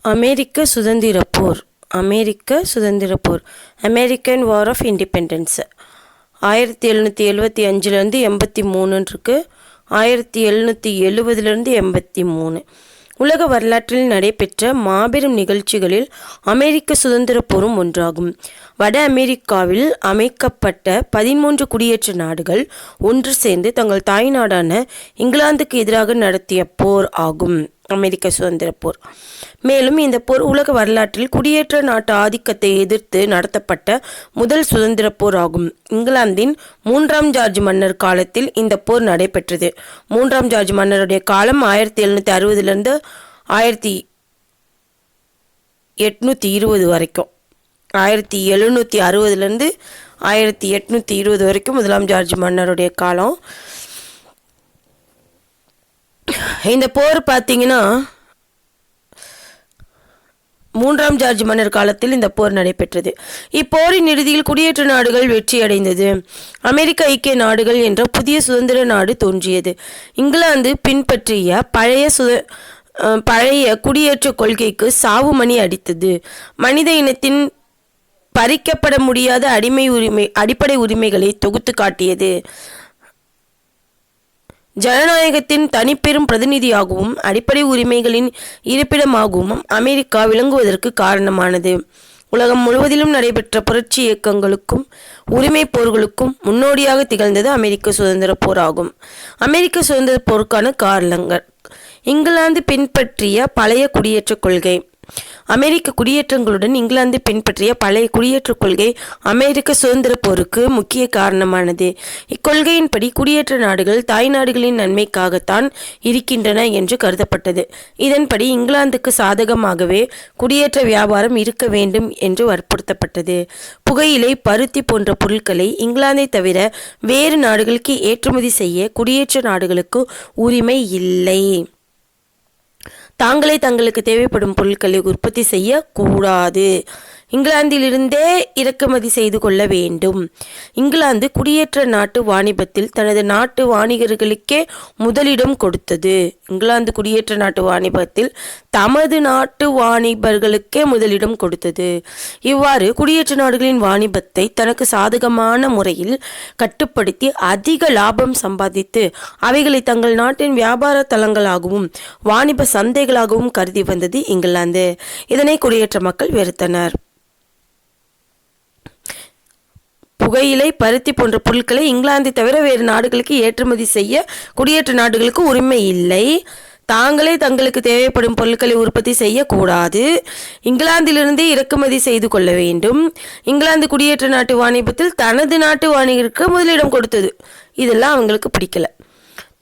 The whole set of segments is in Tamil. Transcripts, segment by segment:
அமெரிக்க சுதந்திரப் போர் அமெரிக்கன் வார் ஆஃப் இண்டிபெண்டன்ஸ் 1775 83 இருக்கு. 1770 83. உலக வரலாற்றில் நடைபெற்ற மாபெரும் நிகழ்ச்சிகளில் அமெரிக்க சுதந்திரப் போரும் ஒன்றாகும். வட அமெரிக்காவில் அமைக்கப்பட்ட 13 குடியேற்ற நாடுகள் ஒன்று சேர்ந்து தங்கள் தாய் நாடான இங்கிலாந்துக்கு எதிராக நடத்திய போர் ஆகும் அமெரிக்க சுதந்திர போர். மேலும் இந்த போர் உலக வரலாற்றில் குடியேற்ற நாட்டு ஆதிக்கத்தை எதிர்த்து நடத்தப்பட்ட முதல் சுதந்திர போர் ஆகும். இங்கிலாந்தின் 3ஆம் ஜார்ஜ் மன்னர் காலத்தில் இந்த போர் நடைபெற்றது. 3ஆம் ஜார்ஜ் மன்னருடைய காலம் 1760 1820 வரைக்கும். 1760 1820 வரைக்கும் முதலாம் ஜார்ஜ் மன்னருடைய காலம். இந்த போர் பார்த்தீங்கன்னா 3ஆம் ஜார்ஜ் மன்னர் காலத்தில் இந்த போர் நடைபெற்றது. இப்போரின் இறுதியில் குடியேற்ற நாடுகள் வெற்றியடைந்தது. அமெரிக்க ஐக்கிய நாடுகள் என்ற புதிய சுதந்திர நாடு தோன்றியது. இங்கிலாந்து பின்பற்றிய பழைய குடியேற்ற கொள்கைக்கு சாவு மணி அடித்தது. மனித இனத்தின் பறிக்கப்பட முடியாத அடிப்படை உரிமைகளை தொகுத்து காட்டியது. ஜனநாயகத்தின் தனிப்பெரும் பிரதிநிதியாகவும் அடிப்படை உரிமைகளின் இருப்பிடமாகவும் அமெரிக்கா விளங்குவதற்கு காரணமானது. உலகம் முழுவதிலும் நடைபெற்ற புரட்சி இயக்கங்களுக்கும் உரிமை போர்களுக்கும் முன்னோடியாக திகழ்ந்தது அமெரிக்க சுதந்திர போர் ஆகும். அமெரிக்க சுதந்திர போருக்கான காரணங்கள்: இங்கிலாந்து பின்பற்றிய பழைய குடியேற்ற கொள்கை. அமெரிக்க குடியேற்றங்களுடன் இங்கிலாந்து பின்பற்றிய பழைய குடியேற்ற கொள்கை அமெரிக்க சுதந்திர போருக்கு முக்கிய காரணமானது. இக்கொள்கையின்படி குடியேற்ற நாடுகள் தாய் நாடுகளின் நன்மைக்காகத்தான் இருக்கின்றன என்று கருதப்பட்டது. இதன்படி இங்கிலாந்துக்கு சாதகமாகவே குடியேற்ற வியாபாரம் இருக்க வேண்டும் என்று வற்புறுத்தப்பட்டது. புகையிலை, பருத்தி போன்ற பொருட்களை இங்கிலாந்தை தவிர வேறு நாடுகளுக்கு ஏற்றுமதி செய்ய குடியேற்ற நாடுகளுக்கு உரிமை இல்லை. தாங்களே தங்களுக்கு தேவைப்படும் பொருட்களை உற்பத்தி செய்ய கூடாது. இங்கிலாந்திலிருந்தே இறக்குமதி செய்து கொள்ள வேண்டும். இங்கிலாந்து குடியேற்ற நாட்டு வாணிபத்தில் தனது நாட்டு வாணிகர்களுக்கே முதலிடம் கொடுத்தது. இங்கிலாந்து குடியேற்ற நாட்டு வாணிபத்தில் தமது நாட்டு வாணிபர்களுக்கே முதலிடம் கொடுத்தது. இவ்வாறு குடியேற்ற நாடுகளின் வாணிபத்தை தனக்கு சாதகமான முறையில் கட்டுப்படுத்தி அதிக லாபம் சம்பாதித்து அவைகளை தங்கள் நாட்டின் வியாபார தலங்களாகவும் வாணிப சந்தைகளாகவும் கருதி வந்தது இங்கிலாந்து. இதனை குடியேற்ற மக்கள் வெறுத்தனர். புகையிலை, பருத்தி போன்ற பொருட்களை இங்கிலாந்தை தவிர வேறு நாடுகளுக்கு ஏற்றுமதி செய்ய குடியேற்ற நாடுகளுக்கு உரிமை இல்லை. தாங்களே தங்களுக்கு தேவைப்படும் பொருட்களை உற்பத்தி செய்யக்கூடாது. இங்கிலாந்திலிருந்தே இறக்குமதி செய்து கொள்ள வேண்டும். இங்கிலாந்து குடியேற்ற நாட்டு வாணிபத்தில் தனது நாட்டு வாணிகருக்கு முதலிடம் கொடுத்தது. இதெல்லாம் அவங்களுக்கு பிடிக்கல.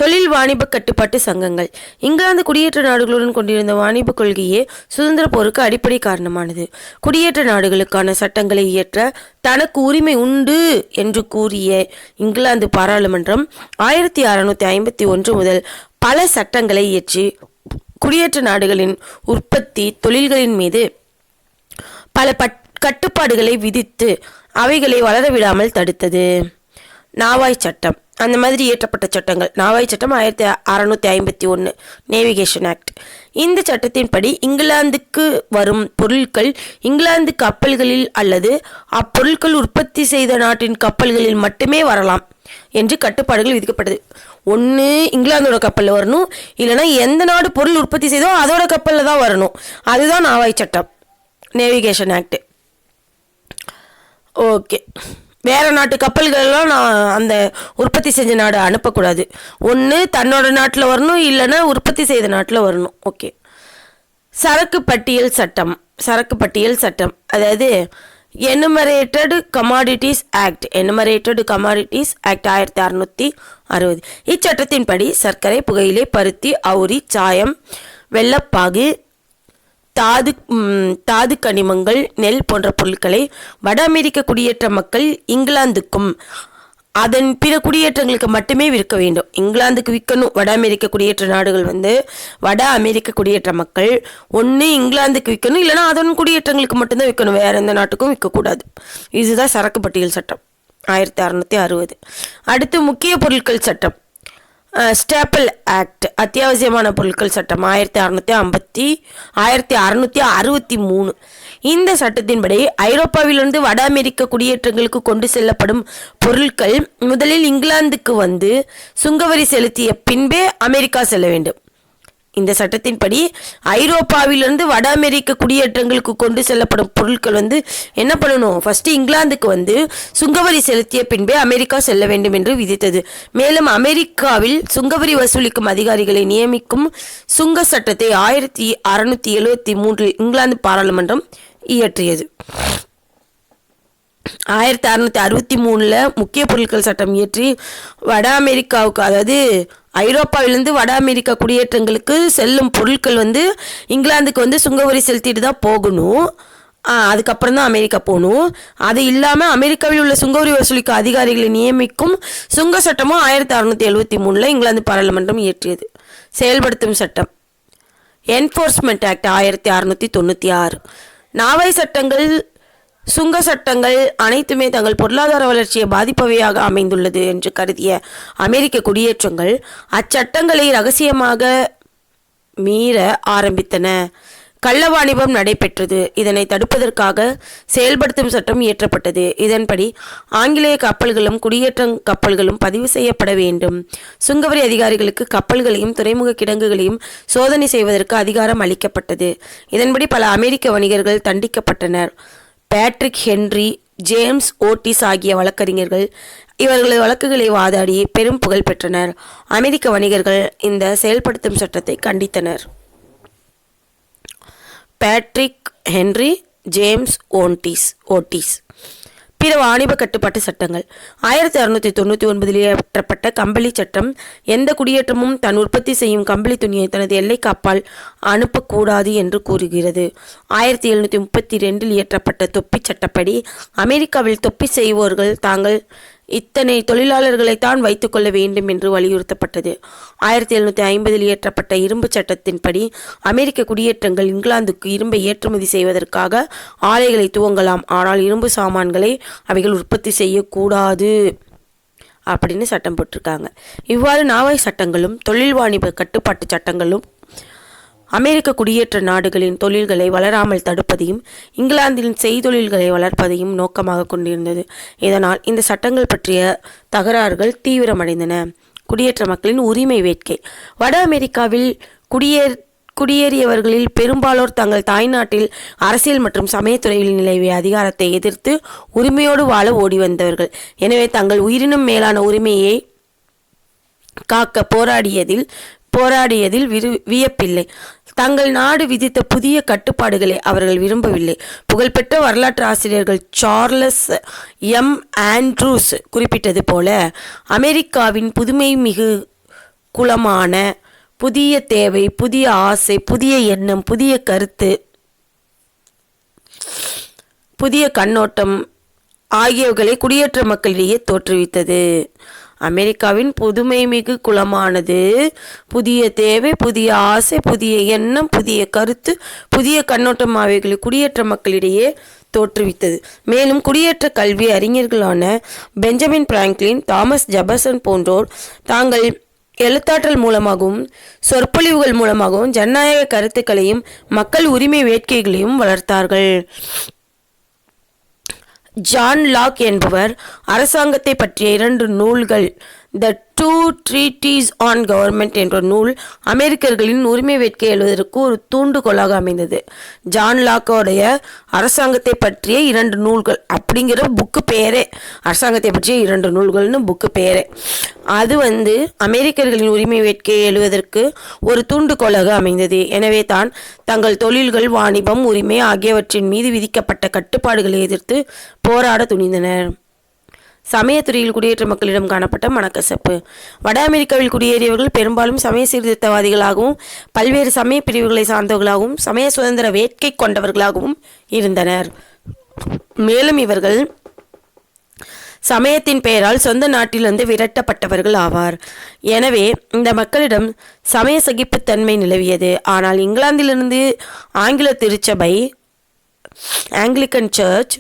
தொழில் வாணிப கட்டுப்பாட்டு சங்கங்கள். இங்கிலாந்து குடியேற்ற நாடுகளுடன் கொண்டிருந்த வாணிப கொள்கையே சுதந்திர போருக்கு அடிப்படை காரணமானது. குடியேற்ற நாடுகளுக்கான சட்டங்களை இயற்ற தனக்கு உரிமை உண்டு என்று கூறிய இங்கிலாந்து பாராளுமன்றம் 1651 முதல் பல சட்டங்களை இயற்றி குடியேற்ற நாடுகளின் உற்பத்தி தொழில்களின் மீது பல கட்டுப்பாடுகளை விதித்து அவைகளை வளரவிடாமல் தடுத்தது. நாவாய் சட்டம். அந்த மாதிரி இயற்றப்பட்ட சட்டங்கள். நாவாய் சட்டம் 1651 நேவிகேஷன் ஆக்ட். இந்த சட்டத்தின்படி இங்கிலாந்துக்கு வரும் பொருட்கள் இங்கிலாந்து கப்பல்களில் அல்லது அப்பொருட்கள் உற்பத்தி செய்த நாட்டின் கப்பல்களில் மட்டுமே வரலாம் என்று கட்டுப்பாடுகள் விதிக்கப்பட்டது. ஒன்று இங்கிலாந்தோட கப்பலில் வரணும், இல்லைனா எந்த நாடு பொருள் உற்பத்தி செய்தோ அதோட கப்பலில் தான் வரணும். அதுதான் நாவாய் சட்டம், நேவிகேஷன் ஆக்ட். ஓகே, வேறு நாட்டு கப்பல்களெல்லாம் நான் அந்த உற்பத்தி செஞ்ச நாடு அனுப்பக்கூடாது. ஒன்று தன்னோட நாட்டில் வரணும், இல்லைன்னா உற்பத்தி செய்த நாட்டில் வரணும். ஓகே. சரக்கு பட்டியல் சட்டம் அதாவது எனுமரேட்டட் கமாடிட்டிஸ் ஆக்ட் 1660. இச்சட்டத்தின்படி சர்க்கரை, புகையிலை, பருத்தி, அவுரி, சாயம், வெள்ளப்பாகு, தாது கனிமங்கள், நெல் போன்ற பொருட்களை வட அமெரிக்க குடியேற்ற மக்கள் இங்கிலாந்துக்கும் அதன் பிற குடியேற்றங்களுக்கு மட்டுமே விற்க வேண்டும். இங்கிலாந்துக்கு விற்கணும். வட அமெரிக்க குடியேற்ற நாடுகள் வட அமெரிக்க குடியேற்ற மக்கள் ஒன்று இங்கிலாந்துக்கு விற்கணும், இல்லைனா அதன் குடியேற்றங்களுக்கு மட்டும்தான் விற்கணும், வேற எந்த நாட்டுக்கும் விற்கக்கூடாது. இதுதான் சரக்கு பட்டியல் சட்டம் 1660. அடுத்து முக்கிய பொருட்கள் சட்டம் ஸ்டாப்பிள் ஆக்ட் அத்தியாவசியமான பொருட்கள் சட்டம் 1663. இந்த சட்டத்தின்படி ஐரோப்பாவிலிருந்து வட அமெரிக்க குடியேற்றங்களுக்கு கொண்டு செல்லப்படும் பொருட்கள் முதலில் இங்கிலாந்துக்கு வந்து சுங்கவரி செலுத்திய பின்பே அமெரிக்கா செல்ல வேண்டும். இந்த சட்டத்தின்படி ஐரோப்பாவிலிருந்து வட அமெரிக்க குடியேற்றங்களுக்கு கொண்டு செல்லப்படும் பொருட்கள் என்ன பண்ணணும், ஃபர்ஸ்ட் இங்கிலாந்துக்கு வந்து சுங்கவரி செலுத்திய பின்பே அமெரிக்கா செல்ல வேண்டும் என்று விதித்தது. மேலும் அமெரிக்காவில் சுங்கவரி வசூலிக்கும் அதிகாரிகளை நியமிக்கும் சுங்க சட்டத்தை 1673 இங்கிலாந்து பாராளுமன்றம் இயற்றியது. 1663 முக்கிய பொருட்கள் சட்டம் இயற்றி வட அமெரிக்காவுக்கு, அதாவது ஐரோப்பாவிலிருந்து வட அமெரிக்கா குடியேற்றங்களுக்கு செல்லும் பொருட்கள் இங்கிலாந்துக்கு சுங்கவரி செலுத்திட்டு தான் போகணும். அதுக்கப்புறம் தான் அமெரிக்கா போகணும். அது இல்லாமல் அமெரிக்காவில் உள்ள சுங்கவரி வசூலிக்க அதிகாரிகளை நியமிக்கும் சுங்க சட்டமும் 1673 இங்கிலாந்து பாராளுமன்றம் இயற்றியது. செயல்படுத்தும் சட்டம் என்ஃபோர்ஸ்மெண்ட் ஆக்ட் 1696. நாவாய் சட்டங்கள் சுங்க சட்டங்கள் அனைத்துமே தங்கள் பொருளாதார வளர்ச்சியை பாதிப்பவையாக அமைந்துள்ளது என்று கருதிய அமெரிக்க குடியேற்றங்கள் அச்சட்டங்களை இரகசியமாக மீற ஆரம்பித்தன. கள்ள வாணிபம் நடைபெற்றது. இதனை தடுப்பதற்காக செயல்படுத்தும் சட்டம் இயற்றப்பட்டது. இதன்படி ஆங்கிலேய கப்பல்களும் குடியேற்ற கப்பல்களும் பதிவு செய்யப்பட வேண்டும். சுங்கவரி அதிகாரிகளுக்கு கப்பல்களையும் துறைமுக கிடங்குகளையும் சோதனை செய்வதற்கு அதிகாரம் அளிக்கப்பட்டது. இதன்படி பல அமெரிக்க வணிகர்கள் தண்டிக்கப்பட்டனர். பேட்ரிக் ஹென்றி, ஜேம்ஸ் ஓட்டிஸ் ஆகிய வழக்கறிஞர்கள் இவர்களது வழக்குகளை வாதாடி பெரும் புகழ் பெற்றனர். அமெரிக்க வணிகர்கள் இந்த செயல்படுத்தும் சட்டத்தை கண்டித்தனர். Patrick Henry, James Otis. பிற வாணிப கட்டுப்பாட்டு சட்டங்கள் 1699 இயற்றப்பட்ட கம்பளி சட்டம் எந்த குடியேற்றமும் தன் உற்பத்தி செய்யும் கம்பளி துணியை தனது எல்லைக்கு அப்பால் அனுப்பக்கூடாது என்று கூறுகிறது. 1732 இயற்றப்பட்ட தொப்பி சட்டப்படி அமெரிக்காவில் தொப்பி செய்வோர்கள் தாங்கள் இத்தனை தொழிலாளர்களைத்தான் வைத்துக்கொள்ள வேண்டும் என்று வலியுறுத்தப்பட்டது. 1750 இயற்றப்பட்ட இரும்பு சட்டத்தின்படி அமெரிக்க குடியேற்றங்கள் இங்கிலாந்துக்கு இரும்பை ஏற்றுமதி செய்வதற்காக ஆலைகளை துவங்கலாம், ஆனால் இரும்பு சாமான்களை அவைகள் உற்பத்தி செய்யக்கூடாது அப்படின்னு சட்டம் போட்டிருக்காங்க. இவ்வாறு நாவாய் சட்டங்களும் தொழில் வாணிப கட்டுப்பாட்டு சட்டங்களும் அமெரிக்க குடியேற்ற நாடுகளின் தொழில்களை வளராமல் தடுப்பதையும் இங்கிலாந்தின் செய்தொழில்களை வளர்ப்பதையும் நோக்கமாக கொண்டிருந்தது. இதனால் இந்த சட்டங்கள் பற்றிய தகராறுகள் தீவிரமடைந்தன. குடியேற்ற மக்களின் உரிமை வேட்கை. வட அமெரிக்காவில் குடியேறியவர்களில் பெரும்பாலோர் தங்கள் தாய்நாட்டில் அரசியல் மற்றும் சமயத்துறையில் நிலவிய அதிகாரத்தை எதிர்த்து உரிமையோடு வாழ ஓடி வந்தவர்கள். எனவே தங்கள் உயிரினும் மேலான உரிமையை காக்க போராடியதில் வியப்பில்லை. தங்கள் நாடு விதித்த புதிய கட்டுப்பாடுகளை அவர்கள் விரும்பவில்லை. புகழ்பெற்ற வரலாற்று ஆசிரியர்கள் சார்லஸ் எம். ஆண்ட்ரூஸ் குறிப்பிட்டது போல, அமெரிக்காவின் புதுமை மிகு குலமான புதிய தேவை, புதிய ஆசை, புதிய எண்ணம், புதிய கருத்து, புதிய கண்ணோட்டம் ஆகியவைகளை குடியேற்ற மக்களிடையே தோற்றுவித்தது. அமெரிக்காவின் புதுமை மிகு குலமானது புதிய தேவை, புதிய ஆசை, புதிய எண்ணம், புதிய கருத்து, புதிய கண்ணோட்டம் ஆகியவைகளை குடியேற்ற மக்களிடையே தோற்றுவித்தது. மேலும் குடியேற்ற கல்வி அறிஞர்களான பெஞ்சமின் பிராங்க்லின், தாமஸ் ஜெபர்சன் போன்றோர் தாங்கள் எழுத்தாற்றல் மூலமாகவும் சொற்பொழிவுகள் மூலமாகவும் ஜனநாயக கருத்துக்களையும் மக்கள் உரிமை வேட்கைகளையும் வளர்த்தார்கள். ஜான் லாக் என்பவர் அரசாங்கத்தை பற்றிய 2 நூல்கள், த 2 ட்ரீட்டீஸ் ஆன் கவர்மெண்ட் என்ற நூல் அமெரிக்கர்களின் உரிமை வேட்கை எழுவதற்கு ஒரு தூண்டுகோலாக அமைந்தது. ஜான் லாக்கோடைய அரசாங்கத்தை பற்றிய 2 நூல்கள் அப்படிங்கிற புக்கு பேரே, அரசாங்கத்தை பற்றிய 2 நூல்கள்னு புக்கு பேரே, அது அமெரிக்கர்களின் உரிமை வேட்கையை எழுவதற்கு ஒரு தூண்டுகோலாக அமைந்தது. எனவே தான் தங்கள் தொழில்கள், வாணிபம், உரிமை ஆகியவற்றின் மீது விதிக்கப்பட்ட கட்டுப்பாடுகளை எதிர்த்து போராட துணிந்தனர். சமயத்துறையில் குடியேற்ற மக்களிடம் காணப்பட்ட மனக்கசப்பு. வட அமெரிக்காவில் குடியேறியவர்கள் பெரும்பாலும் சமய சீர்திருத்தவாதிகளாகவும் பல்வேறு சமய பிரிவுகளை சார்ந்தவர்களாகவும் சமய சுதந்திர வேட்கை கொண்டவர்களாகவும் இருந்தனர். மேலும் இவர்கள் சமயத்தின் பெயரால் சொந்த நாட்டிலிருந்து விரட்டப்பட்டவர்கள் ஆவார். எனவே இந்த மக்களிடம் சமய சகிப்புத்தன்மை நிலவியது. ஆனால் இங்கிலாந்திலிருந்து ஆங்கில திருச்சபை, ஆங்கிலிக்கன் சர்ச்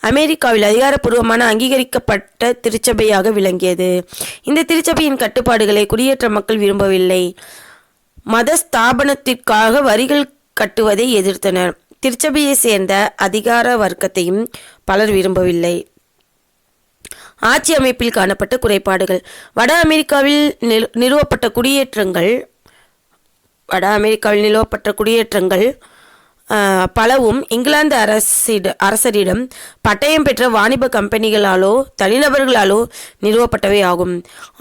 அமெரிக்காவில் அதிகாரப்பூர்வமான அங்கீகரிக்கப்பட்ட திருச்சபையாக விளங்கியது. இந்த திருச்சபையின் கட்டுப்பாடுகளை குடியேற்ற மக்கள் விரும்பவில்லை. மத ஸ்தாபனத்திற்காக வரிகள் கட்டுவதை எதிர்த்தனர். திருச்சபையை சேர்ந்த அதிகார வர்க்கத்தையும் பலர் விரும்பவில்லை. ஆட்சி அமைப்பில் காணப்பட்ட குறைபாடுகள். வட அமெரிக்காவில் நிறுவப்பட்ட குடியேற்றங்கள் பலவும் இங்கிலாந்து அரசரிடம் பட்டயம் பெற்ற வாணிப கம்பெனிகளாலோ தனிநபர்களாலோ நிறுவப்பட்டவை ஆகும்.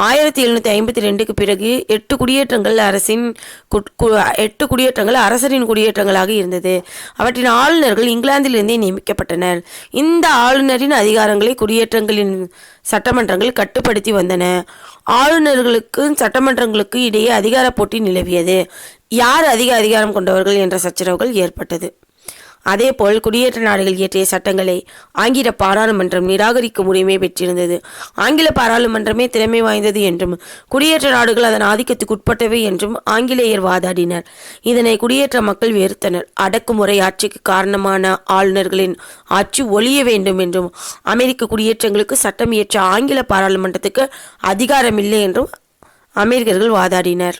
1752க்கு பிறகு 8 குடியேற்றங்கள் அரசரின் குடியேற்றங்களாக இருந்தது. அவற்றின் ஆளுநர்கள் இங்கிலாந்திலிருந்தே நியமிக்கப்பட்டனர். இந்த ஆளுநரின் அதிகாரங்களை குடியேற்றங்களின் சட்டமன்றங்கள் கட்டுப்படுத்தி வந்தன. ஆளுநர்களுக்கு சட்டமன்றங்களுக்கு இடையே அதிகார போட்டி நிலவியது. யார் அதிக அதிகாரம் கொண்டவர்கள் என்ற சச்சரவுகள் ஏற்பட்டது. அதேபோல் குடியேற்ற நாடுகள் இயற்றிய சட்டங்களை ஆங்கில பாராளுமன்றம் நிராகரிக்கும் உரிமை பெற்றிருந்தது. ஆங்கில பாராளுமன்றமே திறமை வாய்ந்தது என்றும் குடியேற்ற நாடுகள் அதன் ஆதிக்கத்துக்கு உட்பட்டவை என்றும் ஆங்கிலேயர் வாதாடினர். இதனை குடியேற்ற மக்கள் வெறுத்தனர். அடக்குமுறை ஆட்சிக்கு காரணமான ஆளுநர்களின் ஆட்சி ஒழிய வேண்டும் என்றும் அமெரிக்க குடியேற்றங்களுக்கு சட்டம் இயற்ற ஆங்கில பாராளுமன்றத்துக்கு அதிகாரமில்லை என்றும் அமெரிக்கர்கள் வாதாடினர்.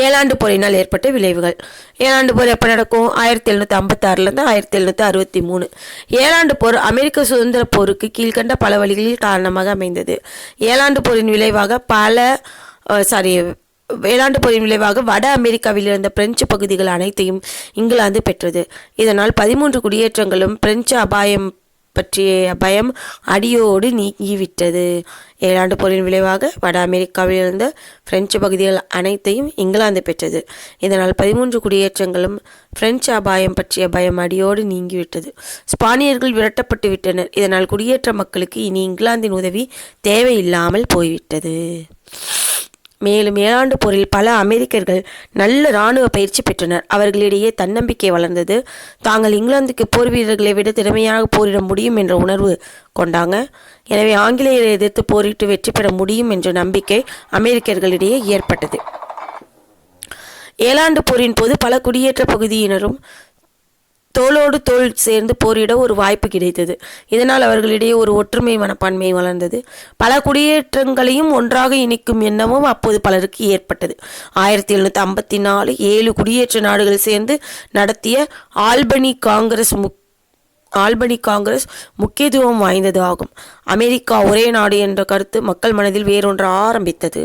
ஏழாண்டு போரினால் ஏற்பட்ட விளைவுகள். ஏழாண்டு போர் எப்போ நடக்கும்? 1756 1763. ஏழாண்டு போர் அமெரிக்க சுதந்திர போருக்கு கீழ்கண்ட பல வழிகளில் காரணமாக அமைந்தது. ஏழாண்டு போரின் விளைவாக வட அமெரிக்காவில் இருந்த பிரெஞ்சு பகுதிகள் அனைத்தையும் இங்கிலாந்து பெற்றது. இதனால் 13 குடியேற்றங்களும் பிரெஞ்சு பற்றிய பயம் அடியோடு நீங்கிவிட்டது. ஏழாண்டு போரின் விளைவாக வட அமெரிக்காவில் இருந்த பிரெஞ்சு பகுதிகள் அனைத்தையும் இங்கிலாந்து பெற்றது. இதனால் 13 குடியேற்றங்களும் பிரெஞ்சு அபாயம் பற்றிய பயம் அடியோடு நீங்கிவிட்டது. ஸ்பானியர்கள் விரட்டப்பட்டு விட்டனர். இதனால் குடியேற்ற மக்களுக்கு இனி இங்கிலாந்தின் உதவி தேவையில்லாமல் போய்விட்டது. மேலும் ஏழாண்டு போரில் பல அமெரிக்கர்கள் நல்ல இராணுவ பயிற்சி பெற்றனர். அவர்களிடையே தன்னம்பிக்கை வளர்ந்தது. தாங்கள் இங்கிலாந்துக்கு போர் வீரர்களை விட திறமையாக போரிட முடியும் என்ற உணர்வு கொண்டாங்க. எனவே ஆங்கிலேயரை எதிர்த்து போரிட்டு வெற்றி பெற முடியும் என்ற நம்பிக்கை அமெரிக்கர்களிடையே ஏற்பட்டது. ஏழாண்டு போரின் போது பல குடியேற்ற பகுதியினரும் தோளோடு தோள் சேர்ந்து போரிட ஒரு வாய்ப்பு கிடைத்தது. இதனால் அவர்களிடையே ஒரு ஒற்றுமை மனப்பான்மை வளர்ந்தது. பல குடியேற்றங்களையும் ஒன்றாக இணைக்கும் எண்ணமும் அப்போது பலருக்கு ஏற்பட்டது. 1754 7 குடியேற்ற நாடுகள் சேர்ந்து நடத்திய ஆல்பனி காங்கிரஸ் முக்கியத்துவம் வாய்ந்தது ஆகும். அமெரிக்கா ஒரே நாடு என்ற கருத்து மக்கள் மனதில் வேறொன்று ஆரம்பித்தது.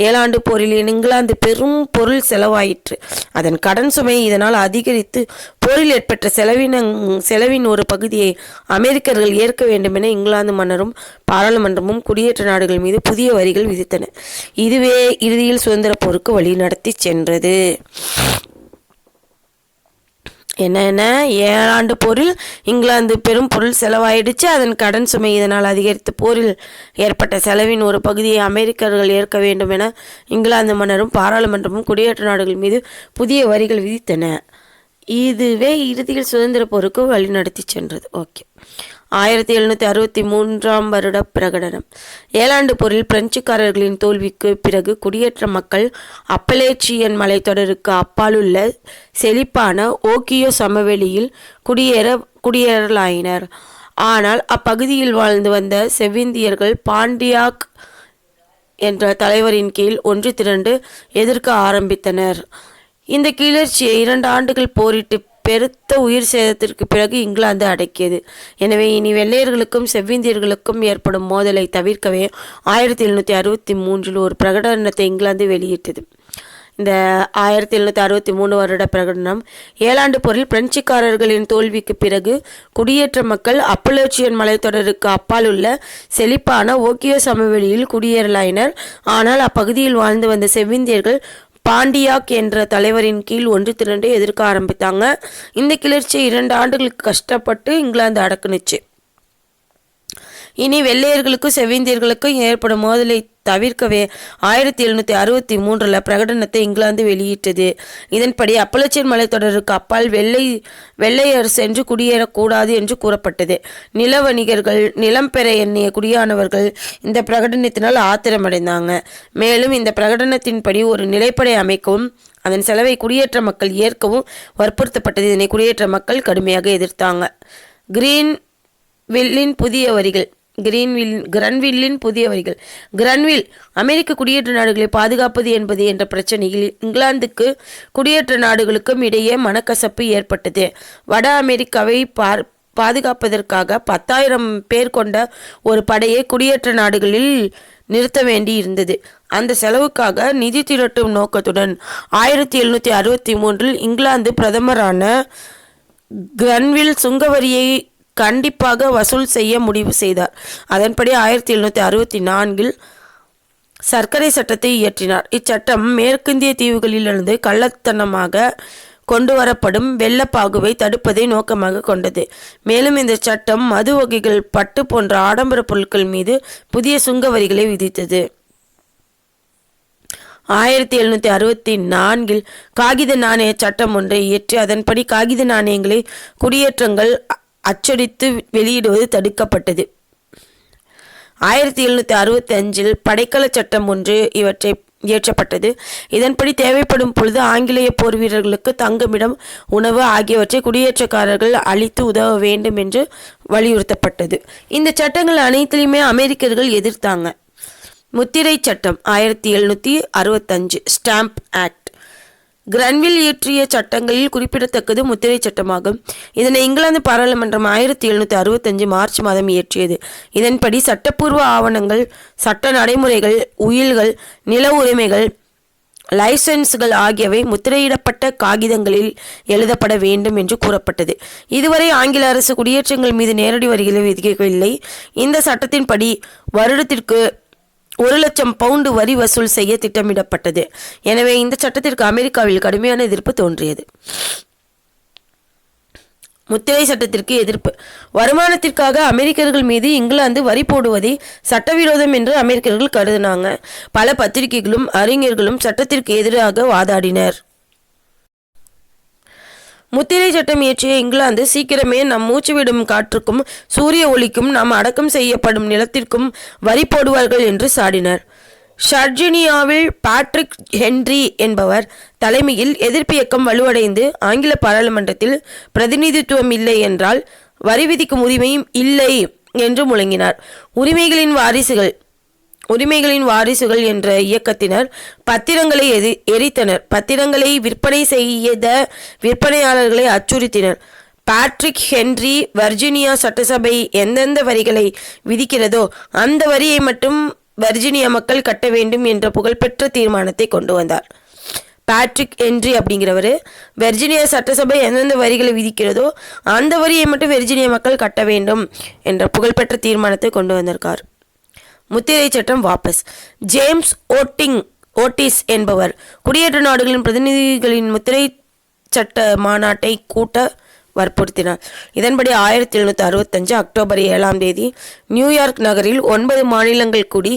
ஏழாண்டு போரில் இங்கிலாந்து பெரும் பொருள் செலவாயிற்று. அதன் கடன் சுமை இதனால் அதிகரித்து போரில் ஏற்பட்ட செலவின் ஒரு பகுதியை அமெரிக்கர்கள் ஏற்க வேண்டுமென இங்கிலாந்து மன்னரும் பாராளுமன்றமும் குடியேற்ற நாடுகள் மீது புதிய வரிகள் விதித்தன. இதுவே இறுதியில் சுதந்திர போருக்கு வழி நடத்தி சென்றது. என்னென்ன? ஏழாண்டு போரில் இங்கிலாந்து பெரும் பொருள் செலவாயிடுச்சு. அதன் கடன் சுமை இதனால் அதிகரித்து போரில் ஏற்பட்ட செலவின் ஒரு பகுதியை அமெரிக்கர்கள் ஏற்க வேண்டும் என இங்கிலாந்து மன்னரும் பாராளுமன்றமும் குடியேற்ற நாடுகள் மீது புதிய வரிகள் விதித்தன. இதுவே இறுதியில் சுதந்திர போருக்கு வழிநடத்தி சென்றது. ஓகே. 1763 வருட பிரகடனம். ஏழாண்டு போரில் பிரெஞ்சுக்காரர்களின் தோல்விக்கு பிறகு குடியேற்ற மக்கள் அப்பலேச்சியன் மலைத்தொடருக்கு அப்பாலுள்ள செழிப்பான ஓகியோ சமவெளியில் குடியேறலாயினர். ஆனால் அப்பகுதியில் வாழ்ந்து வந்த செவ்விந்தியர்கள் பாண்டியாக் என்ற தலைவரின் கீழ் ஒன்று திரண்டு எதிர்க்க ஆரம்பித்தனர். இந்த கிளர்ச்சியை 2 ஆண்டுகள் போரிட்டு பெருத்த உயிர் சேதத்திற்கு பிறகு இங்கிலாந்து அடக்கியது. எனவே இனி வெள்ளையர்களுக்கும் செவ்விந்தியர்களுக்கும் ஏற்படும் மோதலை தவிர்க்கவே 1763 ஒரு பிரகடனத்தை இங்கிலாந்து வெளியிட்டது. இந்த 1763 வருட பிரகடனம் ஏழாண்டு போரில் பிரெஞ்சுக்காரர்களின் தோல்விக்கு பிறகு குடியேற்ற மக்கள் அப்பலேச்சியன் மலைத்தொடருக்கு அப்பால் உள்ள செழிப்பான ஓகியோ சமவெளியில் குடியேறலாயினர். ஆனால் அப்பகுதியில் வாழ்ந்து வந்த செவ்விந்தியர்கள் பாண்டியாக் என்ற தலைவரின் கீழ் ஒன்று திரண்டு எதிர்க்க ஆரம்பித்தாங்க. இந்த கிளர்ச்சியை 2 ஆண்டுகளுக்கு கஷ்டப்பட்டு இங்கிலாந்து அடக்குனுச்சு. இனி வெள்ளையர்களுக்கும் செவ்விந்தியர்களுக்கும் ஏற்படும் மோதலை தவிர்க்கவே 1763 பிரகடனத்தை இங்கிலாந்து வெளியிட்டது. இதன்படி அப்பலேச்சியன் மலைத்தொடருக்கு அப்பால் வெள்ளையர் சென்று குடியேறக்கூடாது என்று கூறப்பட்டது. நில வணிகர்கள், நிலம் பெற எண்ணிய குடியானவர்கள் இந்த பிரகடனத்தினால் ஆத்திரமடைந்தாங்க. மேலும் இந்த பிரகடனத்தின்படி ஒரு நிலைப்படை அமைக்கவும் அதன் செலவை குடியேற்ற மக்கள் ஏற்கவும் வற்புறுத்தப்பட்டது. இதனை குடியேற்ற மக்கள் கடுமையாக எதிர்த்தாங்க. கிரன்வில்லின் புதிய வரிகள். கிரன்வில் அமெரிக்க குடியேற்ற நாடுகளை பாதுகாப்பது என்பது என்ற பிரச்சனையில் இங்கிலாந்துக்கு குடியேற்ற நாடுகளுக்கும் இடையே மனக்கசப்பு ஏற்பட்டது. வட அமெரிக்காவை பாதுகாப்பதற்காக 10,000 பேர் கொண்ட ஒரு படையை குடியேற்ற நாடுகளில் நிறுத்த வேண்டி இருந்தது. அந்த செலவுக்காக நிதி திரட்டும் நோக்கத்துடன் 1763 இங்கிலாந்து பிரதமரான கிரன்வில் சுங்கவரியை கண்டிப்பாக வசூல் செய்ய முடிவு செய்தார். அதன்படி 1764 சர்க்கரை சட்டத்தை இயற்றினார். இச்சட்டம் மேற்கிந்திய தீவுகளிலிருந்து கள்ளத்தனமாக கொண்டு வரப்படும் வெள்ளப்பாகுவை தடுப்பதை நோக்கமாக கொண்டது. மேலும் இந்த சட்டம் மது வகைகள், பட்டு போன்ற ஆடம்பர பொருட்கள் மீது புதிய சுங்க வரிகளை விதித்தது. 1764 காகித நாணய சட்டம் ஒன்றை இயற்றி அதன்படி காகித நாணயங்களை குடியேற்றங்கள் அச்சடித்து வெளியிடுவது தடுக்கப்பட்டது. 1765 படைக்கல சட்டம் ஒன்று இயற்றப்பட்டது. இதன்படி தேவைப்படும் பொழுது ஆங்கிலேய போர் வீரர்களுக்கு தங்குமிடம், உணவு ஆகியவற்றை குடியேற்றக்காரர்கள் அளித்து உதவ வேண்டும் என்று வலியுறுத்தப்பட்டது. இந்த சட்டங்கள் அனைத்திலுமே அமெரிக்கர்கள் எதிர்த்தாங்க. முத்திரை சட்டம் 1765 ஸ்டாம்ப் ஆக்ட். கிரன்வில் இயற்றிய சட்டங்களில் குறிப்பிடத்தக்கது முத்திரை சட்டமாகும். இதனை இங்கிலாந்து பாராளுமன்றம் 1765 மார்ச் மாதம் இயற்றியது. இதன்படி சட்டப்பூர்வ ஆவணங்கள், சட்ட நடைமுறைகள், உயில்கள், நில உரிமைகள், லைசன்ஸ்கள் ஆகியவை முத்திரையிடப்பட்ட காகிதங்களில் எழுதப்பட வேண்டும் என்று கூறப்பட்டது. இதுவரை ஆங்கில அரசு குடியேற்றங்கள் மீது நேரடி வரிகளை விதிக்கவில்லை. இந்த சட்டத்தின்படி வருடத்திற்கு 1,00,000 பவுண்டு வரி வசூல் செய்ய திட்டமிடப்பட்டது. எனவே இந்த சட்டத்திற்கு அமெரிக்காவில் கடுமையான எதிர்ப்பு தோன்றியது. முத்திரை சட்டத்திற்கு எதிர்ப்பு. வருமானத்திற்காக அமெரிக்கர்கள் மீது இங்கிலாந்து வரி போடுவதை சட்டவிரோதம் என்று அமெரிக்கர்கள் கருதினாங்க. பல பத்திரிகைகளும் அறிஞர்களும் சட்டத்திற்கு எதிராக வாதாடினர். முத்திரை சட்டம் இயற்றிய இங்கிலாந்து சீக்கிரமே நம் மூச்சுவிடும் காற்றுக்கும் சூரிய ஒளிக்கும் நாம் அடக்கம் செய்யப்படும் நிலத்திற்கும் வரி போடுவார்கள் என்று சாடினர். ஷர்ஜினியாவில் பேட்ரிக் ஹென்றி என்பவர் தலைமையில் எதிர்ப்பு இயக்கம் வலுவடைந்து ஆங்கில பாராளுமன்றத்தில் பிரதிநிதித்துவம் இல்லை என்றால் வரி விதிக்கும் உரிமையும் இல்லை என்று முழங்கினார். உரிமைகளின் வாரிசுகள் என்ற இயக்கத்தினர் பத்திரங்களை எரித்தனர். பத்திரங்களை விற்பனை செய்த விற்பனையாளர்களை அச்சுறுத்தினர். பேட்ரிக் ஹென்றி வர்ஜீனியா சட்டசபை எந்தெந்த வரிகளை விதிக்கிறதோ அந்த வரியை மட்டும் வர்ஜீனியா மக்கள் கட்ட வேண்டும் என்ற புகழ்பெற்ற தீர்மானத்தை கொண்டு வந்தார். பேட்ரிக் ஹென்றி அப்படிங்கிறவர் வெர்ஜீனியா சட்டசபை எந்தெந்த வரிகளை விதிக்கிறதோ அந்த வரியை மட்டும் வெர்ஜீனியா மக்கள் கட்ட வேண்டும் என்ற புகழ்பெற்ற தீர்மானத்தை கொண்டு வந்திருக்கார். முத்திரை சட்டம் வாபஸ். ஜேம்ஸ் ஓட்டிஸ் என்பவர் குடியேற்ற நாடுகளின் பிரதிநிதிகளின் முத்திரை சட்ட மாநாட்டை கூட்ட வற்புறுத்தினார். இதன்படி 1765 அக்டோபர் 7 நியூயார்க் நகரில் 9 மாநிலங்கள் கூடி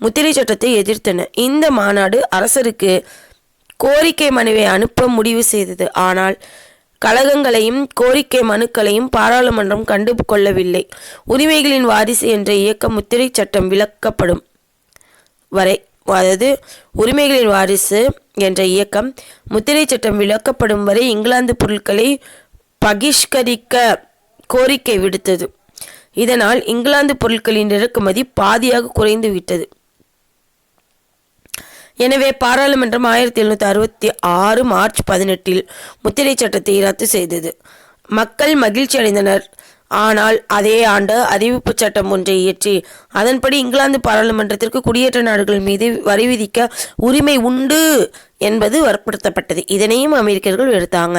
முத்திரை சட்டத்தை எதிர்த்தன. இந்த மாநாடு அரசருக்கு கோரிக்கை மனுவை அனுப்ப முடிவு செய்தது. ஆனால் கழகங்களையும் கோரிக்கை மனுக்களையும் பாராளுமன்றம் கண்டு கொள்ளவில்லை. உரிமைகளின் வாரிசு என்ற இயக்கம் முத்திரை சட்டம் விலக்கப்படும் வரை, அதாவது உரிமைகளின் வாரிசு என்ற இயக்கம் முத்திரை சட்டம் விலக்கப்படும் வரை இங்கிலாந்து பொருட்களை பகிஷ்கரிக்க கோரிக்கை விடுத்தது. இதனால் இங்கிலாந்து பொருட்களின் இறக்குமதி பாதியாக குறைந்து விட்டது. எனவே பாராளுமன்றம் 1766 மார்ச் 18 முத்திரை சட்டத்தை ரத்து செய்தது. மக்கள் மகிழ்ச்சி அடைந்தனர். ஆனால் அதே ஆண்டு அறிவிப்பு சட்டம் ஒன்றை இயற்றி அதன்படி இங்கிலாந்து பாராளுமன்றத்திற்கு குடியேற்ற நாடுகள் மீது வரி விதிக்க உரிமை உண்டு என்பது வற்புறுத்தப்பட்டது. இதனையும் அமெரிக்கர்கள் வெறுத்தாங்க.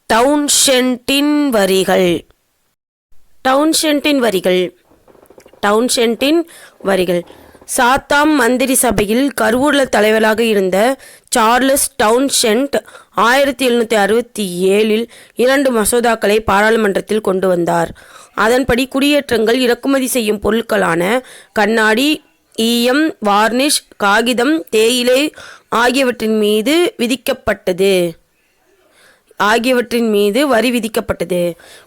டவுன்ஷென்டின் வரிகள். சாத்தாம் மந்திரி சபையில் கருவூல தலைவராக இருந்த சார்லஸ் டவுன்ஷென்ட் 1767 2 மசோதாக்களை பாராளுமன்றத்தில் கொண்டு வந்தார். அதன்படி குடியேற்றங்கள் இறக்குமதி செய்யும் பொருட்களான கண்ணாடி, ஈயம், வார்னிஷ், காகிதம், தேயிலை ஆகியவற்றின் மீது வரி விதிக்கப்பட்டது.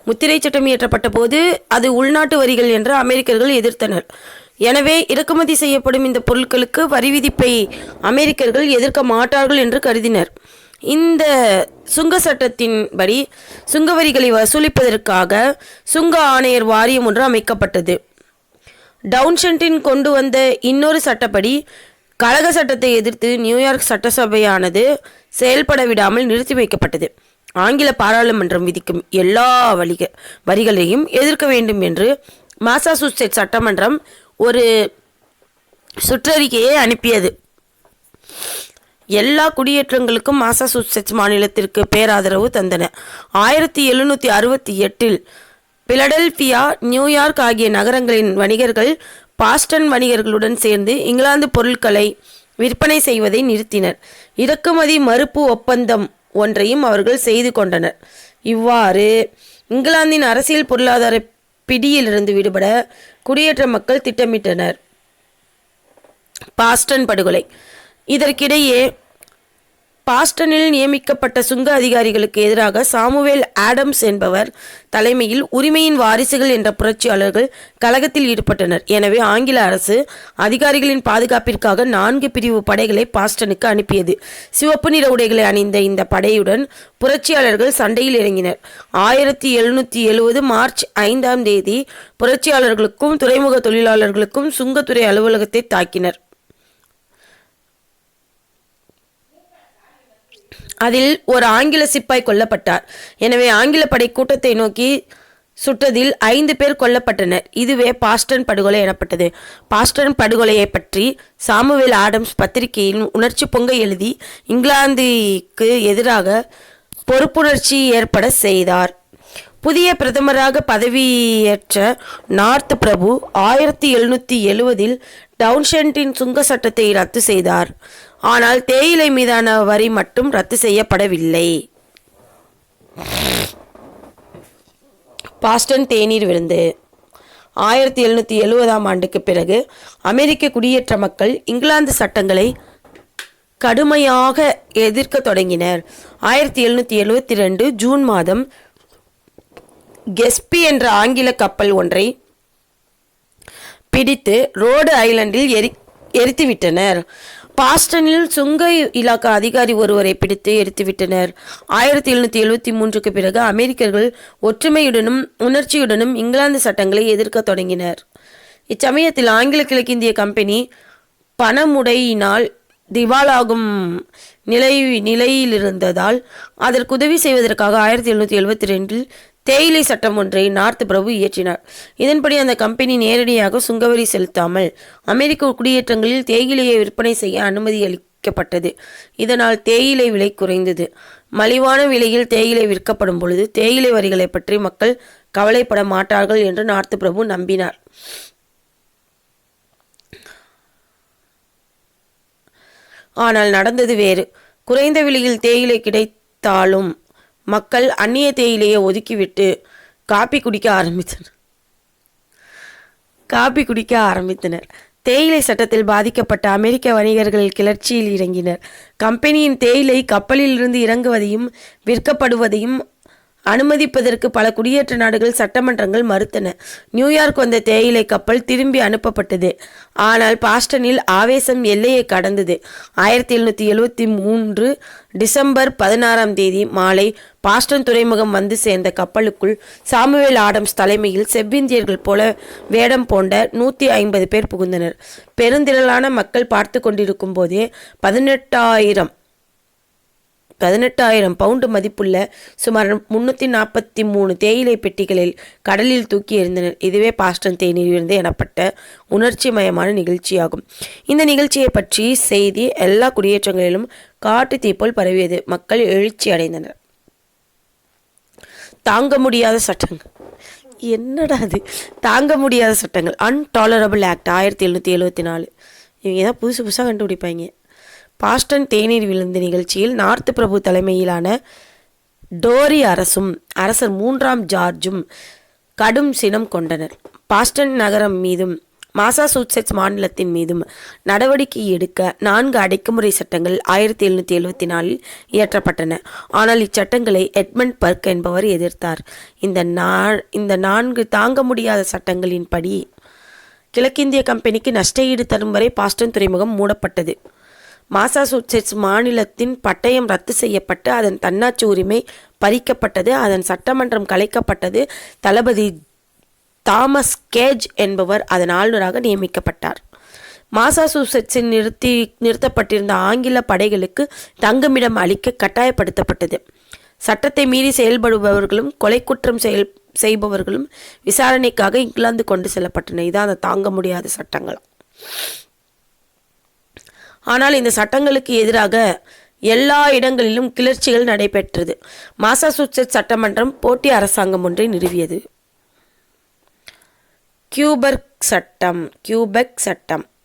முத்திரை சட்டம் இயற்றப்பட்ட போது அது உள்நாட்டு வரிகள் என்று அமெரிக்கர்கள் எதிர்த்தனர். எனவே இறக்குமதி செய்யப்படும் இந்த பொருட்களுக்கு வரி விதிப்பை அமெரிக்கர்கள் எதிர்க்க மாட்டார்கள் என்று கருதினர். இந்த சுங்க சட்டத்தின்படி சுங்கவரிகளை வசூலிப்பதற்காக சுங்க ஆணையர் வாரியம் ஒன்று அமைக்கப்பட்டது. டவுன்ஷென்டின் கொண்டு வந்த இன்னொரு சட்டப்படி கழக சட்டத்தை எதிர்த்து நியூயார்க் சட்டசபையானது செயல்பட விடாமல் நிறுத்தி வைக்கப்பட்டது. ஆங்கில பாராளுமன்றம் விதிக்கும் எல்லா வரிகளையும் எதிர்க்க வேண்டும் என்று மாசாசூசெட்ஸ் சட்டமன்றம் ஒரு சுற்றறிக்கையை அனுப்பியது. எல்லா குடியேற்றங்களுக்கும் மாசாசூசெட்ஸ் மாநிலத்திற்கு பேராதரவு தந்தன. 1768 பிலடெல்பியா, நியூயார்க் ஆகிய நகரங்களின் வணிகர்கள் பாஸ்டன் வணிகர்களுடன் சேர்ந்து இங்கிலாந்து பொருட்களை விற்பனை செய்வதை நிறுத்தினர். இறக்குமதி மறுப்பு ஒப்பந்தம் ஒன்றையும் அவர்கள் செய்து கொண்டனர். இவ்வாறு இங்கிலாந்தின் அரசியல் பொருளாதார பிடியிலிருந்து விடுபட குடியேற்ற மக்கள் திட்டமிட்டனர். பாஸ்டன் படுகொலை. இதற்கிடையே பாஸ்டனில் நியமிக்கப்பட்ட சுங்க அதிகாரிகளுக்கு எதிராக சாமுவேல் ஆடம்ஸ் என்பவர் தலைமையில் உரிமையின் வாரிசுகள் என்ற புரட்சியாளர்கள் கலகத்தில் ஈடுபட்டனர். எனவே ஆங்கில அரசு அதிகாரிகளின் பாதுகாப்பிற்காக 4 பிரிவு படைகளை பாஸ்டனுக்கு அனுப்பியது. சிவப்பு நிற உடைகளை அணிந்த இந்த படையுடன் புரட்சியாளர்கள் சண்டையில் இறங்கினர். 1770 மார்ச் 5 புரட்சியாளர்களுக்கும் துறைமுக தொழிலாளர்களுக்கும் சுங்கத்துறை அலுவலகத்தை தாக்கினர். அதில் ஒரு ஆங்கில சிப்பாய் கொல்லப்பட்டார். எனவே ஆங்கில படை கூட்டத்தை நோக்கி சுட்டதில் 5 பேர் கொல்லப்பட்டனர். இதுவே பாஸ்டன் படுகொலை எனப்பட்டது. பாஸ்டன் படுகொலையை பற்றி சாமுவேல் ஆடம்ஸ் பத்திரிகையில் உணர்ச்சி பொங்க எழுதி இங்கிலாந்துக்கு எதிராக பொறுப்புணர்ச்சி ஏற்பட செய்தார். புதிய பிரதமராக பதவியேற்ற நார்த் பிரபு 1770 டவுன்ஷென்டின் சுங்க சட்டத்தை ரத்து செய்தார். ஆனால் தேயிலை மீதான வரி மட்டும் ரத்து செய்யப்படவில்லை. பாஸ்டன் தேநீர் விருந்து. 1770 ஆண்டுக்கு பிறகு அமெரிக்க குடியேற்ற மக்கள் இங்கிலாந்து சட்டங்களை கடுமையாக எதிர்க்க தொடங்கினர். 1772 ஜூன் மாதம் கெஸ்பி என்ற ஆங்கில கப்பல் ஒன்றை பிடித்து ரோடு ஐலண்டில் எரித்துவிட்டனர். பாஸ்டனில் சுங்க இலாக்கா அதிகாரி ஒருவரை பிடித்து எரித்துவிட்டனர். 1773க்கு பிறகு அமெரிக்கர்கள் ஒற்றுமையுடனும் உணர்ச்சியுடனும் இங்கிலாந்து சட்டங்களை எதிர்க்க தொடங்கினர். இச்சமயத்தில் ஆங்கில கிழக்கிந்திய கம்பெனி பணமுடையினால் திவாலாகும் நிலையிலிருந்ததால் அதற்கு உதவி செய்வதற்காக 1772 தேயிலை சட்டம் ஒன்றை நார்த் பிரபு இயற்றினார். இதன்படி அந்த கம்பெனி நேரடியாக சுங்கவரி செலுத்தாமல் அமெரிக்க குடியேற்றங்களில் தேயிலையை விற்பனை செய்ய அனுமதி அளிக்கப்பட்டது. இதனால் தேயிலை விலை குறைந்தது. மலிவான விலையில் தேயிலை விற்கப்படும் பொழுது தேயிலை வரிகளை பற்றி மக்கள் கவலைப்பட மாட்டார்கள் என்று நார்த் பிரபு நம்பினார். ஆனால் நடந்தது வேறு. குறைந்த விலையில் தேயிலை கிடைத்தாலும் மக்கள் அந்நிய தேயிலையை ஒதுக்கிவிட்டு காப்பி குடிக்க ஆரம்பித்தனர். தேயிலை சட்டத்தில் பாதிக்கப்பட்ட அமெரிக்க வணிகர்கள் கிளர்ச்சியில் இறங்கினர். கம்பெனியின் தேயிலை கப்பலிலிருந்து இறங்குவதையும் விற்கப்படுவதையும் அனுமதிப்பதற்கு பல குடியேற்ற நாடுகள் சட்டமன்றங்கள் மறுத்தன. நியூயார்க் வந்த தேயிலை கப்பல் திரும்பி அனுப்பப்பட்டது. ஆனால் பாஸ்டனில் ஆவேசம் எல்லையை கடந்தது. 1773 டிசம்பர் 16 மாலை பாஸ்டன் துறைமுகம் வந்து சேர்ந்த கப்பலுக்குள் சாமுவேல் ஆடம்ஸ் தலைமையில் செவ்விந்தியர்கள் போல வேடம் போன்ற 150 பேர் புகுந்தனர். பெருந்திரளான மக்கள் பார்த்து கொண்டிருக்கும் போதே 18,000 பவுண்டு மதிப்புள்ள சுமார் 343 தேயிலை பெட்டிகளில் கடலில் தூக்கி எறிந்தனர். இதுவே பாஸ்டன் தேநீர் விருந்து எனப்பட்ட உணர்ச்சிமயமான நிகழ்ச்சியாகும். இந்த நிகழ்ச்சியை பற்றி செய்தி எல்லா குடியேற்றங்களிலும் காட்டு தீப்போல் பரவியது. மக்கள் எழுச்சி அடைந்தனர். தாங்க முடியாத சட்டங்கள். என்னடா அது? தாங்க முடியாத சட்டங்கள். அன்டாலரபிள் ஆக்ட் 1774. இவங்க தான் புதுசாக கண்டுபிடிப்பாங்க. பாஸ்டன் தேநீர் விருந்து நிகழ்ச்சியில் நார்த் பிரபு தலைமையிலான டோரி அரசும் அரசர் 3ஆம் ஜார்ஜும் கடும் சினம் கொண்டனர். பாஸ்டன் நகரம் மீதும் மாசாசூசெட்ஸ் மாநிலத்தின் மீதும் நடவடிக்கை எடுக்க 4 அடக்குமுறை சட்டங்கள் 1774 இயற்றப்பட்டன. ஆனால் இச்சட்டங்களை எட்மண்ட் பர்க் என்பவர் எதிர்த்தார். இந்த 4 தாங்க முடியாத சட்டங்களின்படி கிழக்கிந்திய கம்பெனிக்கு நஷ்ட ஈடு தரும் வரை பாஸ்டன் துறைமுகம் மூடப்பட்டது. மாசாசூசெட்ஸ் மாநிலத்தின் பட்டயம் ரத்து செய்யப்பட்டு அதன் தன்னாட்சி உரிமை பறிக்கப்பட்டது. அதன் சட்டமன்றம் கலைக்கப்பட்டது. தளபதி தாமஸ் கேஜ் என்பவர் அதன் ஆளுநராக நியமிக்கப்பட்டார். மாசாசூசெட்ஸில் நிறுத்தப்பட்டிருந்த ஆங்கில படைகளுக்கு தங்குமிடம் அளிக்க கட்டாயப்படுத்தப்பட்டது. சட்டத்தை மீறி செயல்படுபவர்களும் கொலை குற்றம் செய்பவர்களும் விசாரணைக்காக இங்கிலாந்து கொண்டு செல்லப்பட்டன. இதான் அந்த தாங்க முடியாத சட்டங்கள். ஆனால் இந்த சட்டங்களுக்கு எதிராக எல்லா இடங்களிலும் கிளர்ச்சிகள் நடைபெற்றது. மாசாசூசெட்ஸ் சட்டமன்றம் போட்டி அரசாங்கம் ஒன்றை நிறுவியது. கியூபெக் சட்டம்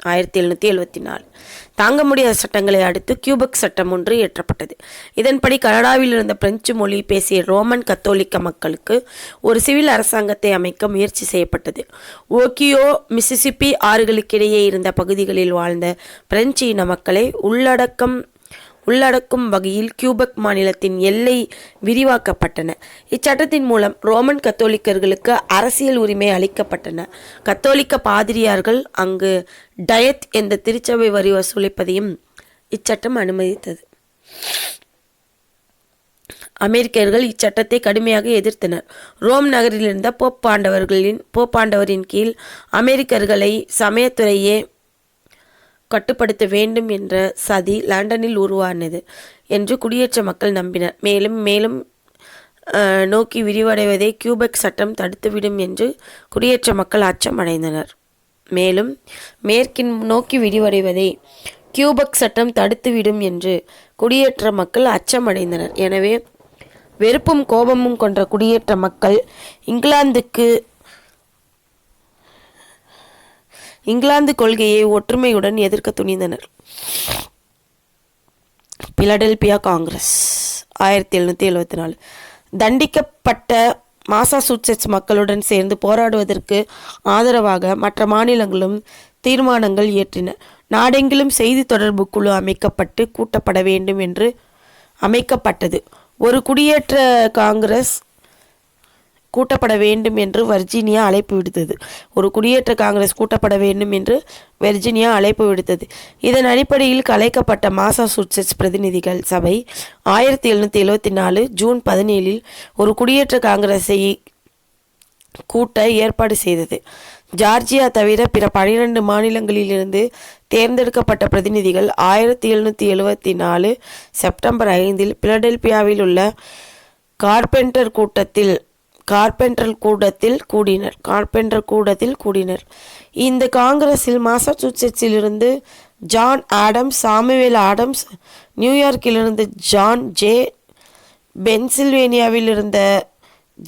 1774. தாங்க முடியாத சட்டங்களை அடுத்து கியூபெக் சட்டம் ஒன்று இயற்றப்பட்டது. இதன்படி கனடாவில் இருந்த பிரெஞ்சு மொழி பேசிய ரோமன் கத்தோலிக்க மக்களுக்கு ஒரு சிவில் அரசாங்கத்தை அமைக்க முயற்சி செய்யப்பட்டது. ஓகியோ மிசிசிப்பி ஆறுகளுக்கிடையே இருந்த பகுதிகளில் வாழ்ந்த பிரெஞ்சு இன மக்களை உள்ளடக்கும் வகையில் கியூபெக் மாநிலத்தின் எல்லை விரிவாக்கப்பட்டன. இச்சட்டத்தின் மூலம் ரோமன் கத்தோலிக்கர்களுக்கு அரசியல் உரிமை அளிக்கப்பட்டன. கத்தோலிக்க பாதிரியார்கள் அங்கு டயத் என்ற திருச்சபை வரி வசூலிப்பதையும் இச்சட்டம் அனுமதித்தது. அமெரிக்கர்கள் இச்சட்டத்தை கடுமையாக எதிர்த்தனர். ரோம் நகரில் இருந்த போப்பாண்டவரின் கீழ் அமெரிக்கர்களை சமயத்துறையே கட்டுப்படுத்த வேண்டும் என்ற சதி லண்டனில் உருவானது என்று குடியேற்ற மக்கள் நம்பினர். மேலும் நோக்கி விரிவடைவதை கியூபெக் சட்டம் தடுத்துவிடும் என்று குடியேற்ற மக்கள் அச்சம் அடைந்தனர். மேலும் மேற்கின் நோக்கி விரிவடைவதை கியூபெக் சட்டம் தடுத்துவிடும் என்று குடியேற்ற மக்கள் அச்சமடைந்தனர். எனவே வெறுப்பும் கோபமும் கொண்ட குடியேற்ற மக்கள் இங்கிலாந்து கொள்கையை ஒற்றுமையுடன் எதிர்க்க துணிந்தனர். பிலடெல்பியா காங்கிரஸ் 1774. தண்டிக்கப்பட்ட மாசாசூசெட்ஸ் மக்களுடன் சேர்ந்து போராடுவதற்கு ஆதரவாக மற்ற மாநிலங்களும் தீர்மானங்கள் இயற்றின. நாடெங்கிலும் செய்தி தொடர்பு குழு அமைக்கப்பட்டு கூட்டப்பட வேண்டும் என்று அமைக்கப்பட்டது. ஒரு குடியேற்ற காங்கிரஸ் கூட்டப்பட வேண்டும் என்று வர்ஜீனியா அழைப்பு விடுத்தது. இதன் அடிப்படையில் கலைக்கப்பட்ட மாசாசூசெட்ஸ் பிரதிநிதிகள் சபை 1774 ஜூன் 17 ஒரு குடியேற்ற காங்கிரஸை கூட்ட ஏற்பாடு செய்தது. ஜார்ஜியா தவிர பிற 12 மாநிலங்களிலிருந்து தேர்ந்தெடுக்கப்பட்ட பிரதிநிதிகள் 1774 செப்டம்பர் 5 பிலடெல்பியாவில் உள்ள கார்பெண்டர் கூட்டத்தில் கூடினர். இந்த காங்கிரஸில் மாசாசூசெட்ஸிலிருந்து ஜான் ஆடம்ஸ், சாமுவேல் ஆடம்ஸ், நியூயார்க்கிலிருந்து ஜான் ஜே, பென்சில்வேனியாவில் இருந்த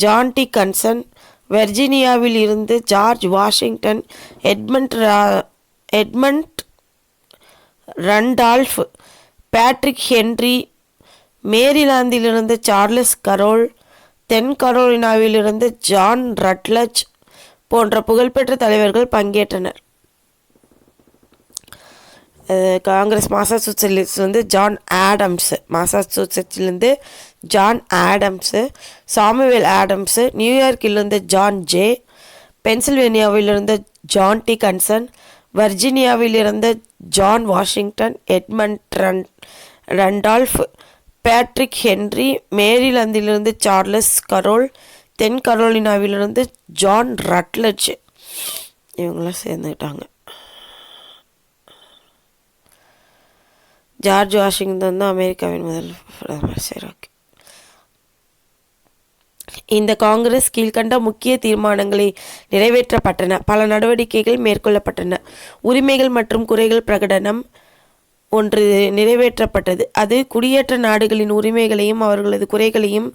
ஜான் டி கன்சன், வெர்ஜீனியாவில் இருந்து George Washington, Edmund Randolph, Patrick Henry, மேரிலாந்திலிருந்து சார்லஸ் கரோல், தென் கரோலினாவிலிருந்து ஜான் ரட்லஜ் போன்ற புகழ்பெற்ற தலைவர்கள் பங்கேற்றனர். காங்கிரஸ் மாசாசூசெட்ஸிலிருந்து ஜான் ஆடம்ஸு, சாமுவேல் ஆடம்ஸு, நியூயார்க்கிலிருந்து ஜான் ஜே, பென்சில்வேனியாவிலிருந்து ஜான் டி கன்சன், வர்ஜீனியாவிலிருந்து John Washington, Edmund Randolph, Patrick Henry, மேரிலாந்திலிருந்து சார்லஸ் கரோல், தென் கரோலினாவிலிருந்து ஜான் ரட்லஜ் இவங்களாம் சேர்ந்துக்கிட்டாங்க. ஜார்ஜ் வாஷிங்டன் தான் அமெரிக்காவின் முதல் பிரதமர். சரி, ஓகே. இந்த காங்கிரஸ் கீழ்கண்ட முக்கிய தீர்மானங்களை நிறைவேற்றப்பட்டன. பல நடவடிக்கைகள் மேற்கொள்ளப்பட்டன. உரிமைகள் மற்றும் குறைகள் பிரகடனம் ஒன்று நிறைவேற்றப்பட்டது. அது குடியேற்ற நாடுகளின் உரிமைகளையும் அவர்களது குறைகளையும்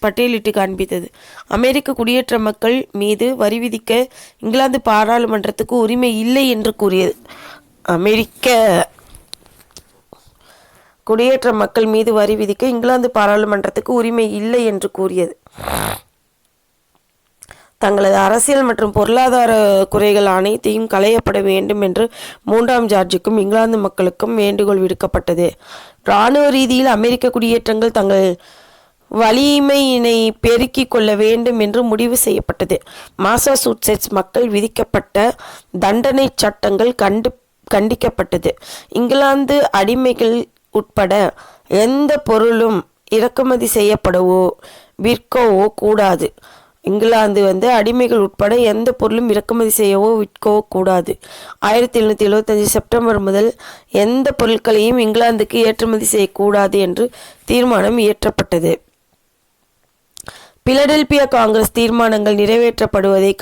பட்டியலிட்டு காண்பித்தது. அமெரிக்க குடியேற்ற மக்கள் மீது வரி விதிக்க இங்கிலாந்து பாராளுமன்றத்துக்கு உரிமை இல்லை என்று கூறியது. அமெரிக்க குடியேற்ற மக்கள் மீது வரி விதிக்க இங்கிலாந்து பாராளுமன்றத்துக்கு உரிமை இல்லை என்று கூறியது. தங்களது அரசியல் மற்றும் பொருளாதார குறைகள் அனைத்தையும் களையப்பட வேண்டும் என்று 3ஆம் ஜார்ஜுக்கும் இங்கிலாந்து மக்களுக்கும் வேண்டுகோள் விடுக்கப்பட்டது. இராணுவ ரீதியில் அமெரிக்க குடியேற்றங்கள் தங்கள் வலிமையினை பெருக்கிக் கொள்ள வேண்டும் என்று முடிவு செய்யப்பட்டது. மாசாசூசெட்ஸ் மக்கள் விதிக்கப்பட்ட தண்டனை சட்டங்கள் கண்டிக்கப்பட்டது. இங்கிலாந்து அடிமைகள் உட்பட எந்த பொருளும் இறக்குமதி செய்யப்படவோ விற்கவோ கூடாது. இங்கிலாந்து அடிமைகள் உட்பட எந்த பொருளும் இறக்குமதி செய்யவோ விற்கவோ கூடாது. 1775 செப்டம்பர் முதல் எந்த பொருட்களையும் இங்கிலாந்துக்கு ஏற்றுமதி செய்யக்கூடாது என்று தீர்மானம் இயற்றப்பட்டது. பிலடெல்பியா காங்கிரஸ் தீர்மானங்கள் நிறைவேற்றப்படுவதை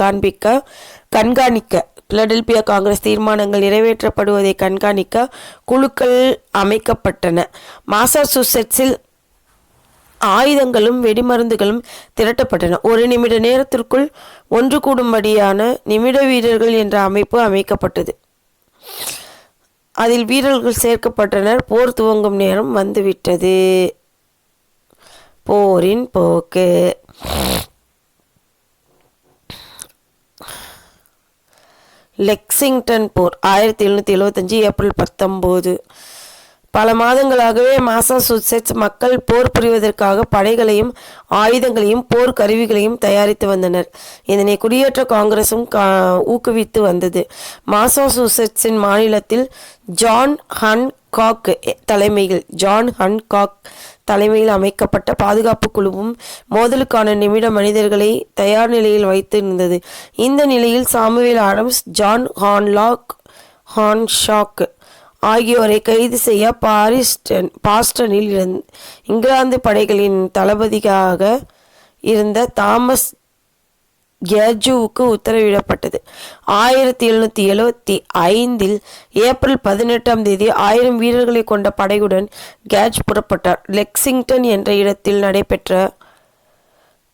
கண்காணிக்க குழுக்கள் அமைக்கப்பட்டன. மாசாசூசெட்ஸில் ஆயுதங்களும் வெடிமருந்துகளும் திரட்டப்பட்டன. ஒரு நிமிட நேரத்திற்குள் ஒன்று கூடும்படியான நிமிட வீரர்கள் என்ற அமைப்பு அமைக்கப்பட்டது. அதில் வீரர்கள் சேர்க்கப்பட்டனர். போர் துவங்கும் நேரம் வந்துவிட்டது. போரின் போக்கு. லெக்சிங்டன் போர் 1775 ஏப்ரல் 19. பல மாதங்களாகவே மாசாசூசெட்ஸ் மக்கள் போர் புரிவதற்காக படைகளையும் ஆயுதங்களையும் போர் கருவிகளையும் தயாரித்து வந்தனர். இதனை குடியேற்ற காங்கிரசும் ஊக்குவித்து வந்தது. மாசாசூசெட்ஸின் மாநிலத்தில் ஜான் ஹன்காக் தலைமையில் அமைக்கப்பட்ட பாதுகாப்பு குழுவும் மோதலுக்கான நிமிட மனிதர்களை தயார் நிலையில் வைத்திருந்தது. இந்த நிலையில் சாமுவேல் ஆடம்ஸ், ஜான் ஹான்ஷாக் ஆகியோரை கைது செய்ய பாஸ்டனில் இங்கிலாந்து படைகளின் தளபதியாக இருந்த தாமஸ் கேஜுவுக்கு உத்தரவிடப்பட்டது. 1775 ஏப்ரல் 18 1000 வீரர்களை கொண்ட படையுடன் கேஜ் புறப்பட்டார். லெக்சிங்டன் என்ற இடத்தில் நடைபெற்ற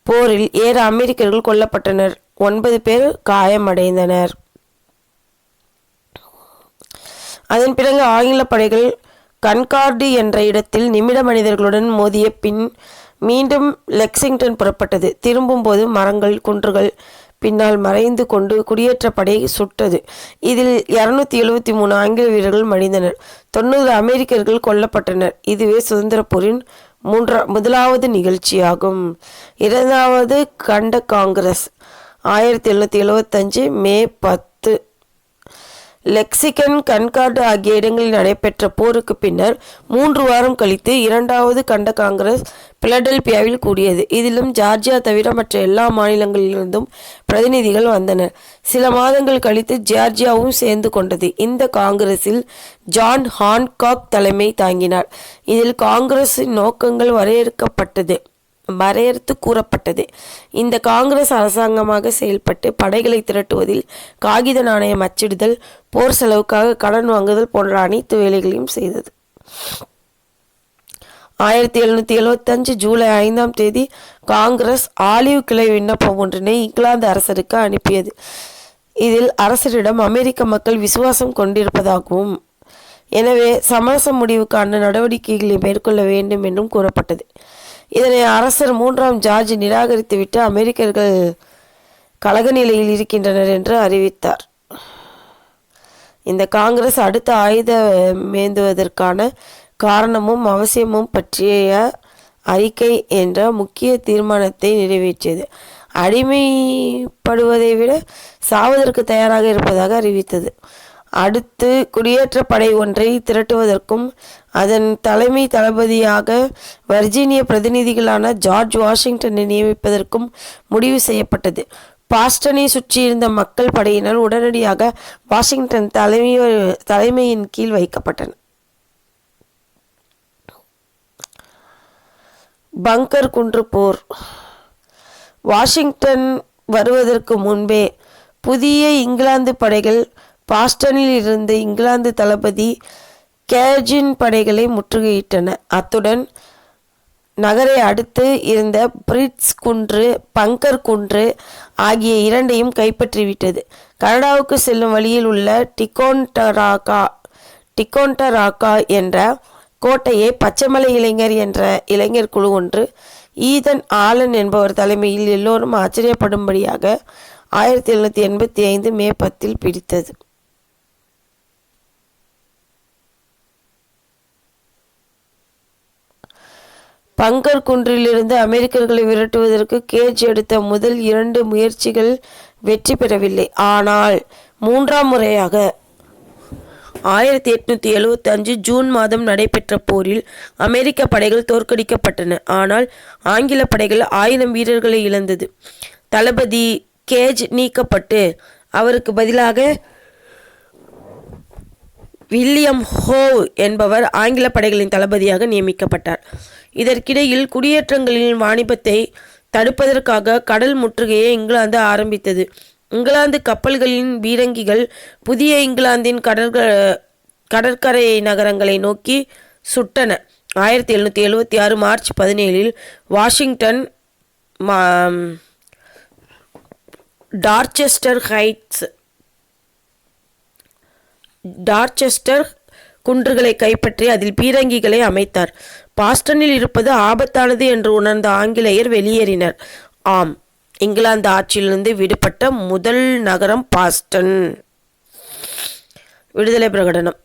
போரில் 7 அமெரிக்கர்கள் கொல்லப்பட்டனர். 9 பேர் காயமடைந்தனர். அதன் பிறகு ஆங்கில படைகள் கன்கார்டு என்ற இடத்தில் நிமிட மனிதர்களுடன் மோதிய பின் மீண்டும் லெக்சிங்டன் புறப்பட்டது. திரும்பும்போது மரங்கள் குன்றுகள் பின்னால் மறைந்து கொண்டு குடியேற்ற படை சுட்டது. இதில் 273 ஆங்கில வீரர்கள் மடிந்தனர். 90 அமெரிக்கர்கள் கொல்லப்பட்டனர். இதுவே சுதந்திர போரின் முதலாவது நிகழ்ச்சியாகும். இரண்டாவது கண்ட காங்கிரஸ் 1775 மே 10. லெக்சிகன், கன்கார்டு ஆகிய இடங்களில் நடைபெற்ற போருக்கு பின்னர் 3 வாரம் கழித்து இரண்டாவது கண்ட காங்கிரஸ் பிலடெல்பியாவில் கூடியது. இதிலும் ஜார்ஜியா தவிர மற்ற எல்லா மாநிலங்களிலிருந்தும் பிரதிநிதிகள் வந்தனர். சில மாதங்கள் கழித்து ஜார்ஜியாவும் சேர்ந்து கொண்டது. இந்த காங்கிரஸில் ஜான் ஹான்காக் தலைமை தாங்கினார். இதில் காங்கிரஸின் நோக்கங்கள் வரையறுத்து கூறப்பட்டது. இந்த காங்கிரஸ் அரசாங்கமாக செயல்பட்டு படைகளை திரட்டுவதில், காகித நாணயம் அச்சிடுதல், போர் செலவுக்காக கடன் வாங்குதல் போன்ற அனைத்து வேலைகளையும் செய்தது. 1775 ஜூலை 5 காங்கிரஸ் ஆலிவ் கிளை விண்ணப்பம் ஒன்றினை இங்கிலாந்து அரசருக்கு அனுப்பியது. இதில் அரசரிடம் அமெரிக்க மக்கள் விசுவாசம் கொண்டிருப்பதாகவும் எனவே சமரச முடிவுக்கான நடவடிக்கைகளை மேற்கொள்ள வேண்டும் என்றும் கூறப்பட்டது. இதனை அரசர் 3ஆம் ஜார்ஜ் நிராகரித்துவிட்டு அமெரிக்கர்கள் கலக நிலையில் இருக்கின்றனர் என்று அறிவித்தார். இந்த காங்கிரஸ் அடுத்த ஆயுத மேந்துவதற்கான காரணமும் அவசியமும் பற்றிய அறிக்கை என்ற முக்கிய தீர்மானத்தை நிறைவேற்றியது. அடிமைப்படுவதை விட சாவதற்கு தயாராக இருப்பதாக அறிவித்தது. அடுத்து குடியேற்ற படை ஒன்றை திரட்டுவதற்கும் அதன் தலைமை தளபதியாக வர்ஜீனிய பிரதிநிதிகளான ஜார்ஜ் வாஷிங்டனை நியமிப்பதற்கும் முடிவு செய்யப்பட்டது. பாஸ்டனை சுற்றியிருந்த மக்கள் படையினர் உடனடியாக வாஷிங்டன் தலைமையின் கீழ் வைக்கப்பட்டனர். பங்கர் குன்று போர். வாஷிங்டன் வருவதற்கு முன்பே புதிய இங்கிலாந்து படைகள் பாஸ்டனில் இருந்த இங்கிலாந்து தளபதி கேஜின் படைகளை முற்றுகையிட்டன. அத்துடன் நகரை அடுத்து இருந்த பிரிட்ஸ் குன்று, பங்கர் குன்று ஆகிய இரண்டையும் கைப்பற்றிவிட்டது. கனடாவுக்கு செல்லும் வழியில் உள்ள டிகோன்டராக்கா என்ற கோட்டையை பச்சைமலை இளைஞர் என்ற இளைஞர் குழு ஒன்று ஈதன் ஆலன் என்பவர் தலைமையில் எல்லோரும் ஆச்சரியப்படும்படியாக 1785 மே 10 பிடித்தது. பங்கர் குன்றிலிருந்து அமெரிக்கர்களை விரட்டுவதற்கு கேஜ் எடுத்த முதல் 2 முயற்சிகள் வெற்றி பெறவில்லை. ஆனால் 3ஆம் முறையாக 1875 ஜூன் மாதம் நடைபெற்ற போரில் அமெரிக்க படைகள் தோற்கடிக்கப்பட்டன. ஆனால் ஆங்கில படைகள் 1000 வீரர்களை இழந்தது. தளபதி கேஜ் நீக்கப்பட்டு அவருக்கு பதிலாக வில்லியம் ஹோவ் என்பவர் ஆங்கில படைகளின் தளபதியாக நியமிக்கப்பட்டார். இதற்கிடையில் குடியேற்றங்களின் வாணிபத்தை தடுப்பதற்காக கடல் முற்றுகையை இங்கிலாந்து ஆரம்பித்தது. இங்கிலாந்து கப்பல்களின் பீரங்கிகள் புதிய இங்கிலாந்தின் கடற்கரை நகரங்களை நோக்கி சுட்டன. 1776 மார்ச் 17 வாஷிங்டன் டார்ச்செஸ்டர் குன்றுகளை கைப்பற்றி அதில் பீரங்கிகளை அமைத்தார். பாஸ்டனில் இருப்பது ஆபத்தானது என்று உணர்ந்த ஆங்கிலேயர் வெளியேறினர். ஆம், இங்கிலாந்து ஆட்சியிலிருந்து விடுபட்ட முதல் நகரம் பாஸ்டன். விடுதலை பிரகடனம்.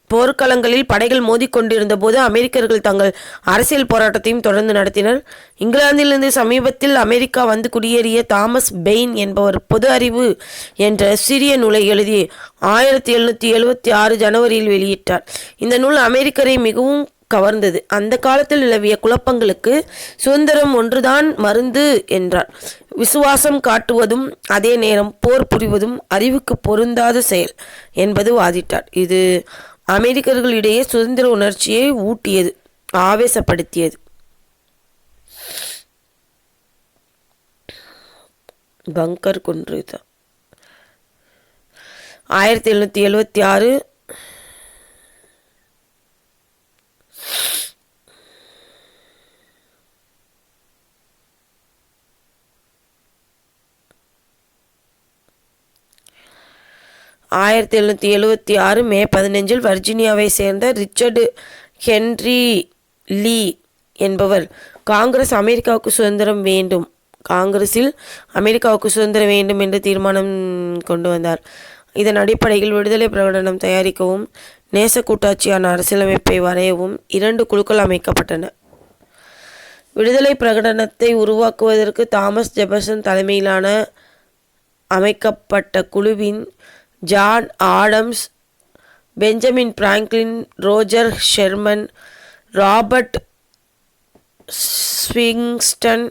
போர்க்களங்களில் படைகள் மோதிக்கொண்டிருந்த போது அமெரிக்கர்கள் தங்கள் அரசியல் போராட்டத்தையும் தொடர்ந்து நடத்தினர். இங்கிலாந்திலிருந்து சமீபத்தில் அமெரிக்கா வந்து குடியேறிய தாமஸ் பெயின் என்பவர் பொது அறிவு என்ற சிறிய நூலை எழுதி 1776 ஜனவரியில் வெளியிட்டார். இந்த நூல் அமெரிக்கரை மிகவும் கவர்ந்தது. அந்த காலத்தில் நிலவிய குழப்பங்களுக்கு சுதந்திரம் ஒன்றுதான் மருந்து என்றார். விசுவாசம் காட்டுவதும் அதே நேரம் போர் புரிவதும் அறிவுக்கு பொருந்தாத செயல் என்பது வாதிட்டார். இது அமெரிக்கர்களிடையே சுதந்திர உணர்ச்சியை ஊட்டியது, ஆவேசப்படுத்தியது. பங்கர் குன்று 1776 1776 மே 15 வர்ஜீனியாவை சேர்ந்த ரிச்சர்டு ஹென்றி லீ என்பவர் காங்கிரஸில் அமெரிக்காவுக்கு சுதந்திரம் வேண்டும் என்று தீர்மானம் கொண்டு வந்தார். இதன் அடிப்படையில் விடுதலை பிரகடனம் தயாரிக்கவும் நேச கூட்டாட்சியான அரசியலமைப்பை வரையவும் 2 குழுக்கள் அமைக்கப்பட்டன. விடுதலை பிரகடனத்தை உருவாக்குவதற்கு தாமஸ் ஜெபர்சன் தலைமையிலான அமைக்கப்பட்ட குழுவின் John Adams, Benjamin Franklin, Roger Sherman, Robert Livingston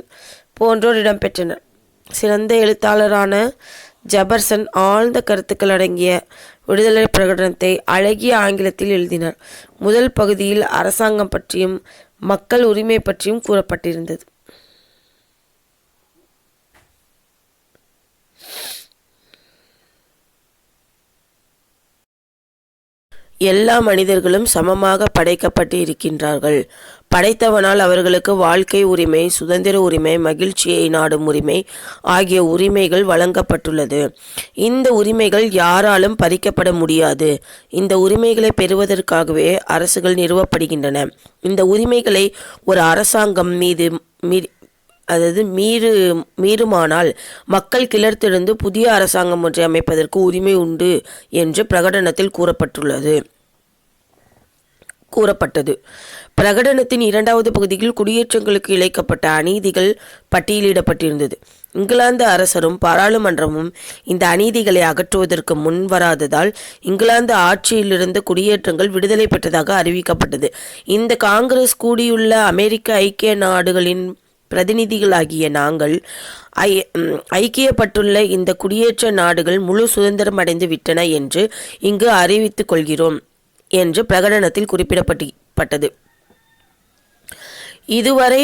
போன்றோர் இடம்பெற்றனர். சிறந்த எழுத்தாளரான ஜெபர்சன் ஆழ்ந்த கருத்துக்கள் அடங்கிய விடுதலை பிரகடனத்தை அழகிய ஆங்கிலத்தில் எழுதினார். முதல் பகுதியில் அரசாங்கம் பற்றியும் மக்கள் உரிமை பற்றியும் கூறப்பட்டிருந்தது. எல்லா மனிதர்களும் சமமாக படைக்கப்பட்டு இருக்கின்றார்கள். படைத்தவனால் அவர்களுக்கு வாழ்க்கை உரிமை, சுதந்திர உரிமை, மகிழ்ச்சியை நாடும் உரிமை ஆகிய உரிமைகள் வழங்கப்பட்டுள்ளது. இந்த உரிமைகள் யாராலும் பறிக்கப்பட முடியாது. இந்த உரிமைகளை பெறுவதற்காகவே அரசுகள் நிறுவப்படுகின்றன. இந்த உரிமைகளை ஒரு அரசாங்கம் மீறுமானால் மக்கள் கிளர்த்தெழுந்து புதிய அரசாங்கம் ஒன்றை அமைப்பதற்கு உரிமை உண்டு என்று பிரகடனத்தில் கூறப்பட்டது. பிரகடனத்தின் 2வது பகுதியில் குடியேற்றங்களுக்கு இழைக்கப்பட்ட அநீதிகள் பட்டியலிடப்பட்டிருந்தது. இங்கிலாந்து அரசரும் பாராளுமன்றமும் இந்த அநீதிகளை அகற்றுவதற்கு முன்வராததால் இங்கிலாந்து ஆட்சியிலிருந்து குடியேற்றங்கள் விடுதலை பெற்றதாக அறிவிக்கப்பட்டது. இந்த காங்கிரஸ் கூடியுள்ள அமெரிக்க ஐக்கிய நாடுகளின் பிரதிநிதிகளாகிய நாங்கள் ஐக்கியப்பட்டுள்ள இந்த குடியேற்ற நாடுகள் முழு சுதந்திரம் அடைந்து விட்டன என்று இங்கு அறிவித்துக் கொள்கிறோம் என்று பிரகடனத்தில் குறிப்பிடப்பட்டது. இதுவரை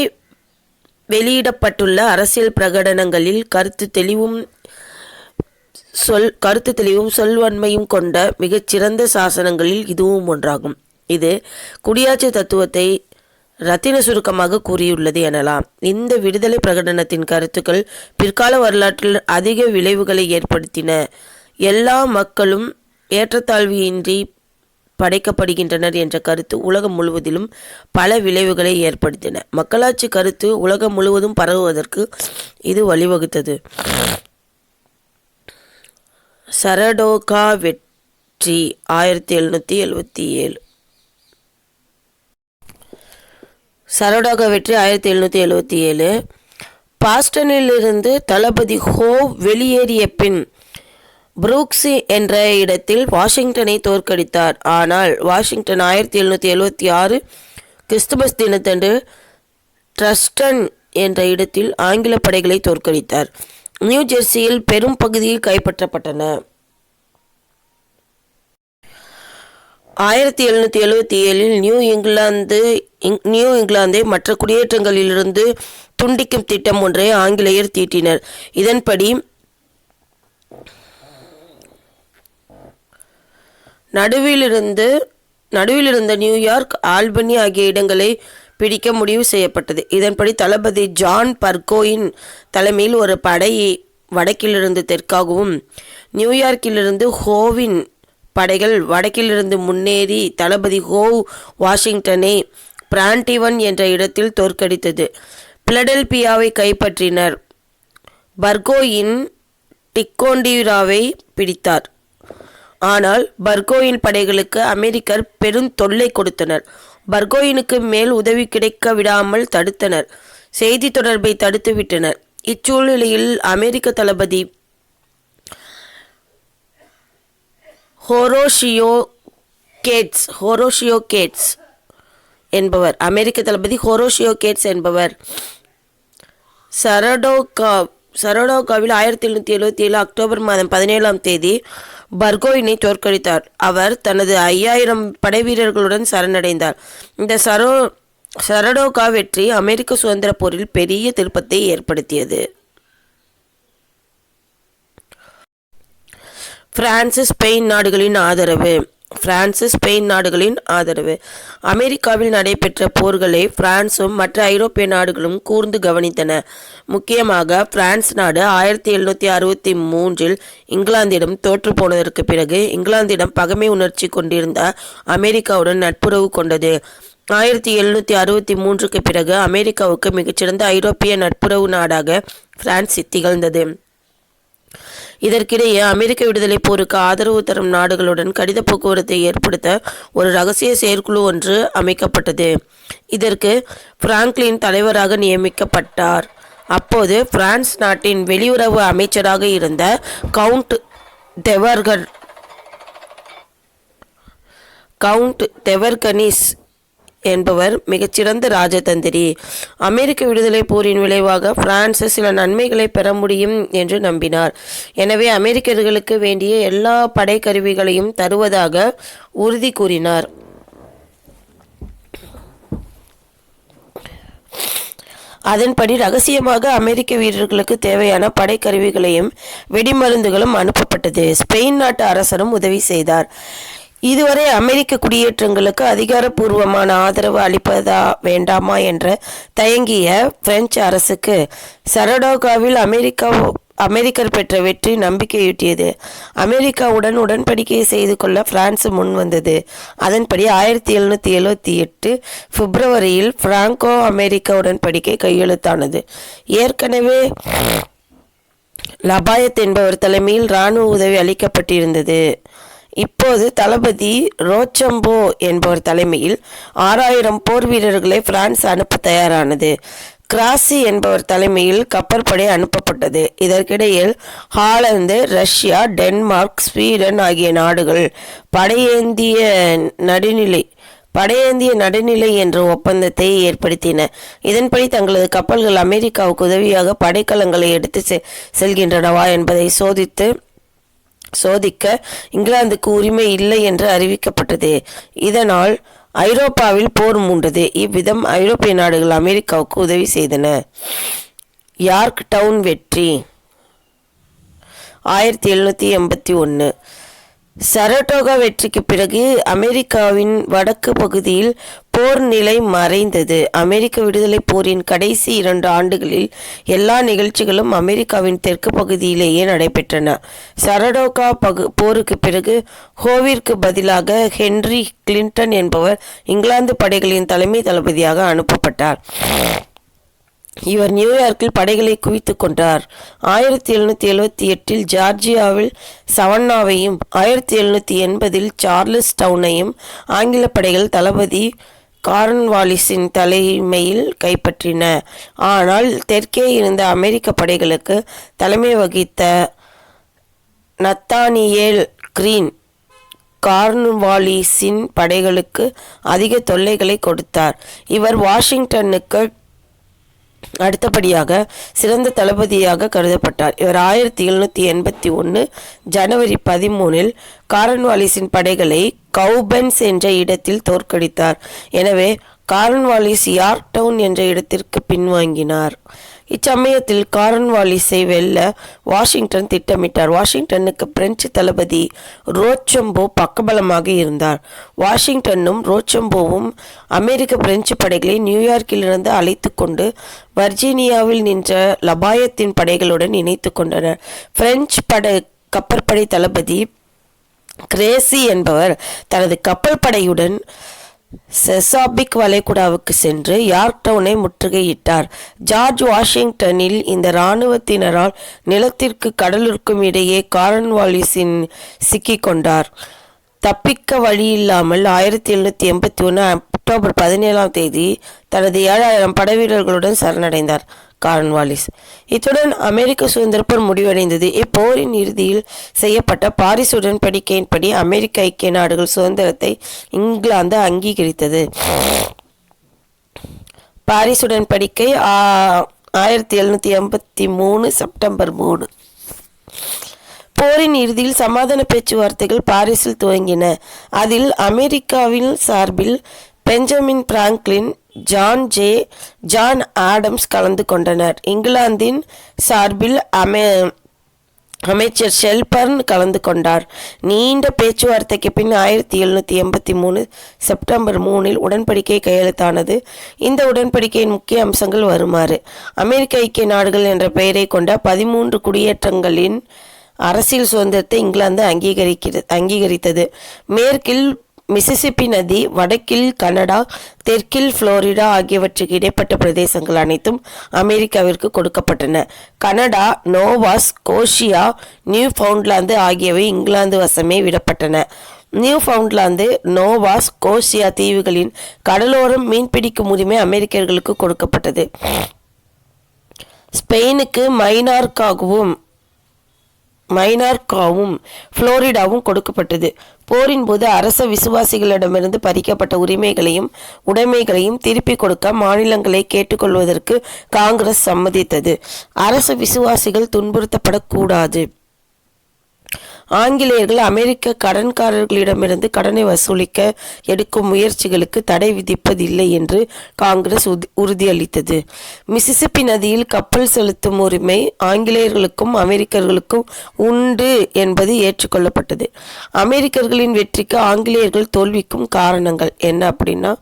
வெளியிடப்பட்டுள்ள அரசியல் பிரகடனங்களில் கருத்து தெளிவும் சொல்வன்மையும் கொண்ட மிகச்சிறந்த சாசனங்களில் இதுவும் ஒன்றாகும். இது குடியாட்சி தத்துவத்தை ரத்தின சுருக்கமாக கூறியுள்ளது எனலாம். இந்த விடுதலை பிரகடனத்தின் கருத்துக்கள் பிற்கால வரலாற்றில் அதிக விளைவுகளை ஏற்படுத்தின. எல்லா மக்களும் ஏற்றத்தாழ்வின்றி படைக்கப்படுகின்றனர் என்ற கருத்து உலகம் முழுவதிலும் பல விளைவுகளை ஏற்படுத்தின. மக்களாட்சி கருத்து உலகம் முழுவதும் பரவுவதற்கு இது வழிவகுத்தது. சரடோகா வெற்றி 1777. சரடோகா வெற்றி 1777. பாஸ்டனிலிருந்து தளபதி ஹோவ் வெளியேறிய பின் புரூக்ஸ் என்ற இடத்தில் வாஷிங்டனை தோற்கடித்தார். ஆனால் வாஷிங்டன் 1776 கிறிஸ்துமஸ் தினத்தன்று ட்ரஸ்டன் என்ற இடத்தில் ஆங்கில படைகளை தோற்கடித்தார். நியூ ஜெர்சியில் பெரும் பகுதியில் கைப்பற்றப்பட்டன. 1777 நியூ இங்கிலாந்தை மற்ற குடியேற்றங்களிலிருந்து துண்டிக்கும் திட்டம் ஒன்றை ஆங்கிலேயர் தீட்டினர். இதன்படி நடுவிலிருந்த நியூயார்க், ஆல்பனி ஆகிய இடங்களை பிடிக்க முடிவு செய்யப்பட்டது. இதன்படி தளபதி ஜான் பர்கோயின் தலைமையில் ஒரு படை வடக்கிலிருந்து தெற்காகவும், நியூயார்க்கிலிருந்து ஹோவின் படைகள் வடக்கிலிருந்து முன்னேறி தளபதி ஹோவ் வாஷிங்டனை பிராண்டிவன் என்ற இடத்தில் தோற்கடித்தது. பிலடெல்பியாவை கைப்பற்றினர். பர்கோயின் டிக்கோண்டிராவை பிடித்தார். ஆனால் பர்கோயின் படைகளுக்கு அமெரிக்கர் பெரும் தொல்லை கொடுத்தனர். பர்கோயினுக்கு மேல் உதவி கிடைக்க விடாமல் தடுத்தனர். செய்தி தொடர்பை தடுத்து விட்டனர். இச்சூழ்நிலையில் அமெரிக்க தளபதி ஹோரோஷியோ கேட்ஸ் என்பவர் சரடோகாவில் 1777 அக்டோபர் மாதம் 17ஆம் தேதி பர்கோயினை தோற்கடித்தார். அவர் தனது 5000 படை வீரர்களுடன் சரணடைந்தார். இந்த சரடோகா வெற்றி அமெரிக்க சுதந்திர போரில் பெரிய திருப்பத்தை ஏற்படுத்தியது. பிரான்சு ஸ்பெயின் நாடுகளின் ஆதரவு. அமெரிக்காவில் நடைபெற்ற போர்களை பிரான்சும் மற்ற ஐரோப்பிய நாடுகளும் கூர்ந்து கவனித்தன. முக்கியமாக பிரான்ஸ் நாடு 1763 இங்கிலாந்திடம் தோற்று போனதற்கு பிறகு இங்கிலாந்திடம் பகைமை உணர்ச்சி கொண்டிருந்த அமெரிக்காவுடன் நட்புறவு கொண்டது. 1763 பிறகு அமெரிக்காவுக்கு மிகச்சிறந்த ஐரோப்பிய நட்புறவு நாடாக பிரான்ஸ் திகழ்ந்தது. இதற்கிடையே அமெரிக்க விடுதலை போருக்கு ஆதரவு தரும் நாடுகளுடன் கடித போக்குவரத்தை ஏற்படுத்த ஒரு இரகசிய செயற்குழு ஒன்று அமைக்கப்பட்டது. இதற்கு பிராங்க்லின் தலைவராக நியமிக்கப்பட்டார். அப்போது பிரான்ஸ் நாட்டின் வெளியுறவு அமைச்சராக இருந்த கவுண்ட் தெவர்கனிஸ் என்பவர் மிகச்சிறந்த ராஜதந்திரி. அமெரிக்க விடுதலை போரின் விளைவாக பிரான்ஸ் சில நன்மைகளை பெற முடியும் என்று நம்பினார். எனவே அமெரிக்கர்களுக்கு வேண்டிய எல்லா படை கருவிகளையும் தருவதாக உறுதி கூறினார். அதன்படி ரகசியமாக அமெரிக்க வீரர்களுக்கு தேவையான படைக்கருவிகளையும் வெடிமருந்துகளும் அனுப்பப்பட்டது. ஸ்பெயின் நாட்டு அரசரும் உதவி செய்தார். இதுவரை அமெரிக்க குடியேற்றங்களுக்கு அதிகாரப்பூர்வமான ஆதரவு அளிப்பதா வேண்டாமா என்ற தயங்கிய பிரெஞ்சு அரசுக்கு சரடோகாவில் அமெரிக்கர் பெற்ற வெற்றி நம்பிக்கையூட்டியது. அமெரிக்காவுடன் உடன்படிக்கை செய்து கொள்ள பிரான்ஸ் முன் வந்தது. அதன்படி 1778 பிப்ரவரியில் பிராங்கோ அமெரிக்க உடன்படிக்கை கையெழுத்தானது. ஏற்கனவே லபாயத் என்பவர் தலைமையில் இராணுவ உதவி அளிக்கப்பட்டிருந்தது. இப்போது தளபதி ரோச்சம்போ என்பவர் தலைமையில் 6000 போர் வீரர்களை பிரான்ஸ் அனுப்ப தயாரானது. கிராசி என்பவர் தலைமையில் கப்பற்படை அனுப்பப்பட்டது. இதற்கிடையில் ஹாலந்து, ரஷ்யா, டென்மார்க், ஸ்வீடன் ஆகிய நாடுகள் படையேந்திய நடுநிலை என்ற ஒப்பந்தத்தை ஏற்படுத்தின. இதன்படி தங்களது கப்பல்கள் அமெரிக்காவுக்கு உதவியாக படைக்கலங்களை எடுத்து செல்கின்றனவா என்பதை சோதிக்க இங்கிலாந்துக்கு உரிமை இல்லை என்று அறிவிக்கப்பட்டது. இதனால் ஐரோப்பாவில் போர் மூண்டது. இவ்விதம் ஐரோப்பிய நாடுகள் அமெரிக்காவுக்கு உதவி செய்தன. யார்க் டவுன் வெற்றி 1781. சரடோகா வெற்றிக்கு பிறகு அமெரிக்காவின் வடக்கு பகுதியில் போர் நிலை மறைந்தது. அமெரிக்க விடுதலை போரின் கடைசி 2 ஆண்டுகளில் எல்லா நிகழ்ச்சிகளும் அமெரிக்காவின் தெற்கு பகுதியிலேயே நடைபெற்றன. சரடோகா போருக்கு பிறகு ஹோவிற்கு பதிலாக ஹென்றி கிளின்டன் என்பவர் இங்கிலாந்து படைகளின் தலைமை தளபதியாக அனுப்பப்பட்டார். இவர் நியூயார்க்கில் படைகளை குவித்து கொண்டார். 1778 ஜார்ஜியாவில் சவன்னாவையும் 1780 சார்லஸ் டவுனையும் ஆங்கில படைகள் தளபதி கார்ன்வாலிஸின் தலைமையில் கைப்பற்றின. ஆனால் தெற்கே இருந்த அமெரிக்க படைகளுக்கு தலைமை வகித்த நத்தானியேல் கிரீன் கார்ன்வாலிஸின் படைகளுக்கு அதிக தொல்லைகளை கொடுத்தார். இவர் வாஷிங்டனுக்கு அடுத்தபடியாக சிறந்த தளபதியாக கருதப்பட்டார். இவர் 1781 ஜனவரி 13 கார்ன்வாலிஸின் படைகளை கவுபென்ஸ் என்ற இடத்தில் தோற்கடித்தார். எனவே கார்ன்வாலிஸ் யார்க் டவுன் என்ற இடத்திற்கு பின்வாங்கினார். இச்சமயத்தில் கார்ன்வாலிஸை வெல்ல வாஷிங்டன் திட்டமிட்டார். வாஷிங்டனுக்கு பிரெஞ்சு தளபதி ரோச்சம்போ பக்கபலமாக இருந்தார். வாஷிங்டனும் ரோச்சம்போவும் அமெரிக்க பிரெஞ்சு படைகளை நியூயார்க்கிலிருந்து அழைத்து கொண்டு வர்ஜீனியாவில் நின்ற லபாயத்தின் படைகளுடன் இணைத்து கொண்டனர். பிரெஞ்சு கப்பற்படை தளபதி கிரேசி என்பவர் தனது கப்பல் படையுடன் செசாபிக் வளைகுடாவுக்கு சென்று யார்க் டவுனை முற்றுகையிட்டார். ஜார்ஜ் வாஷிங்டனில் இந்த இராணுவத்தினரால் நிலத்திற்கு கடலுக்கும் இடையே கார்ன்வாலிஸின் சிக்கிக்கொண்டார். தப்பிக்க வழியில்லாமல் 1781 அக்டோபர் 17 தனது 7000 படைவீரர்களுடன் சரணடைந்தார் கார்ன்வாலிஸ். இத்துடன் அமெரிக்க சுதந்திர போர் முடிவடைந்தது. இப்போரின் இறுதியில் செய்யப்பட்ட பாரிஸ் உடன்படிக்கையின்படி அமெரிக்க ஐக்கிய நாடுகள் சுதந்திரத்தை இங்கிலாந்து அங்கீகரித்தது. பாரிஸ் உடன்படிக்கை 1783 செப்டம்பர் 3. போரின் இறுதியில் சமாதான பேச்சுவார்த்தைகள் பாரிஸில் துவங்கின. அதில் அமெரிக்காவின் சார்பில் பெஞ்சமின் பிராங்க்லின், ஜான் ஆடம்ஸ் கலந்து கொண்டனர். இங்கிலாந்தின் சார்பில் அமைச்சர் ஷெல்பர்ன் கலந்து கொண்டார். நீண்ட பேச்சுவார்த்தைக்கு பின் 1783 செப்டம்பர் 3 உடன்படிக்கை கையெழுத்தானது. இந்த உடன்படிக்கையின் முக்கிய அம்சங்கள் வருமாறு: அமெரிக்க ஐக்கிய நாடுகள் என்ற பெயரை கொண்ட 13 குடியேற்றங்களின் அரசியல் சுதந்திரத்தை இங்கிலாந்து அங்கீகரித்தது. மேற்கில் மிசிசிப்பி நதி, வடக்கில் கனடா, தெற்கில் புளோரிடா ஆகியவற்றுக்கு இடைப்பட்ட பிரதேசங்கள் அனைத்தும் அமெரிக்காவிற்கு கொடுக்கப்பட்டன. Canada, Noah Scotia, new Foundland ஆகியவை இங்கிலாந்து வசமே விடப்பட்டன. நியூ ஃபவுண்ட்லாந்து, நோவா ஸ்கோஷியா தீவுகளின் கடலோரம் மீன்பிடிக்கும் உரிமை அமெரிக்கர்களுக்கு கொடுக்கப்பட்டது. ஸ்பெயினுக்கு மைனார்க்காவும் புளோரிடாவும் கொடுக்கப்பட்டது. போரின் போது அரச விசுவாசிகளிடமிருந்து பறிக்கப்பட்ட உரிமைகளையும் உடைமைகளையும் திருப்பிக் கொடுக்க மாநிலங்களை கேட்டுக்கொள்வதற்கு காங்கிரஸ் சம்மதித்தது. அரச விசுவாசிகள் துன்புறுத்தப்படக்கூடாது. ஆங்கிலேயர்கள் அமெரிக்க கடன்காரர்களிடமிருந்து கடனை வசூலிக்க எடுக்கும் முயற்சிகளுக்கு தடை விதிப்பதில்லை என்று காங்கிரஸ் உறுதியளித்தது. மிசிசிப்பி நதியில் கப்பல் செலுத்தும் உரிமை ஆங்கிலேயர்களுக்கும் அமெரிக்கர்களுக்கும் உண்டு என்பது ஏற்றுக்கொள்ளப்பட்டது. அமெரிக்கர்களின் வெற்றிக்கு ஆங்கிலேயர்கள் தோல்விக்கும் காரணங்கள் என்ன அப்படின்னா,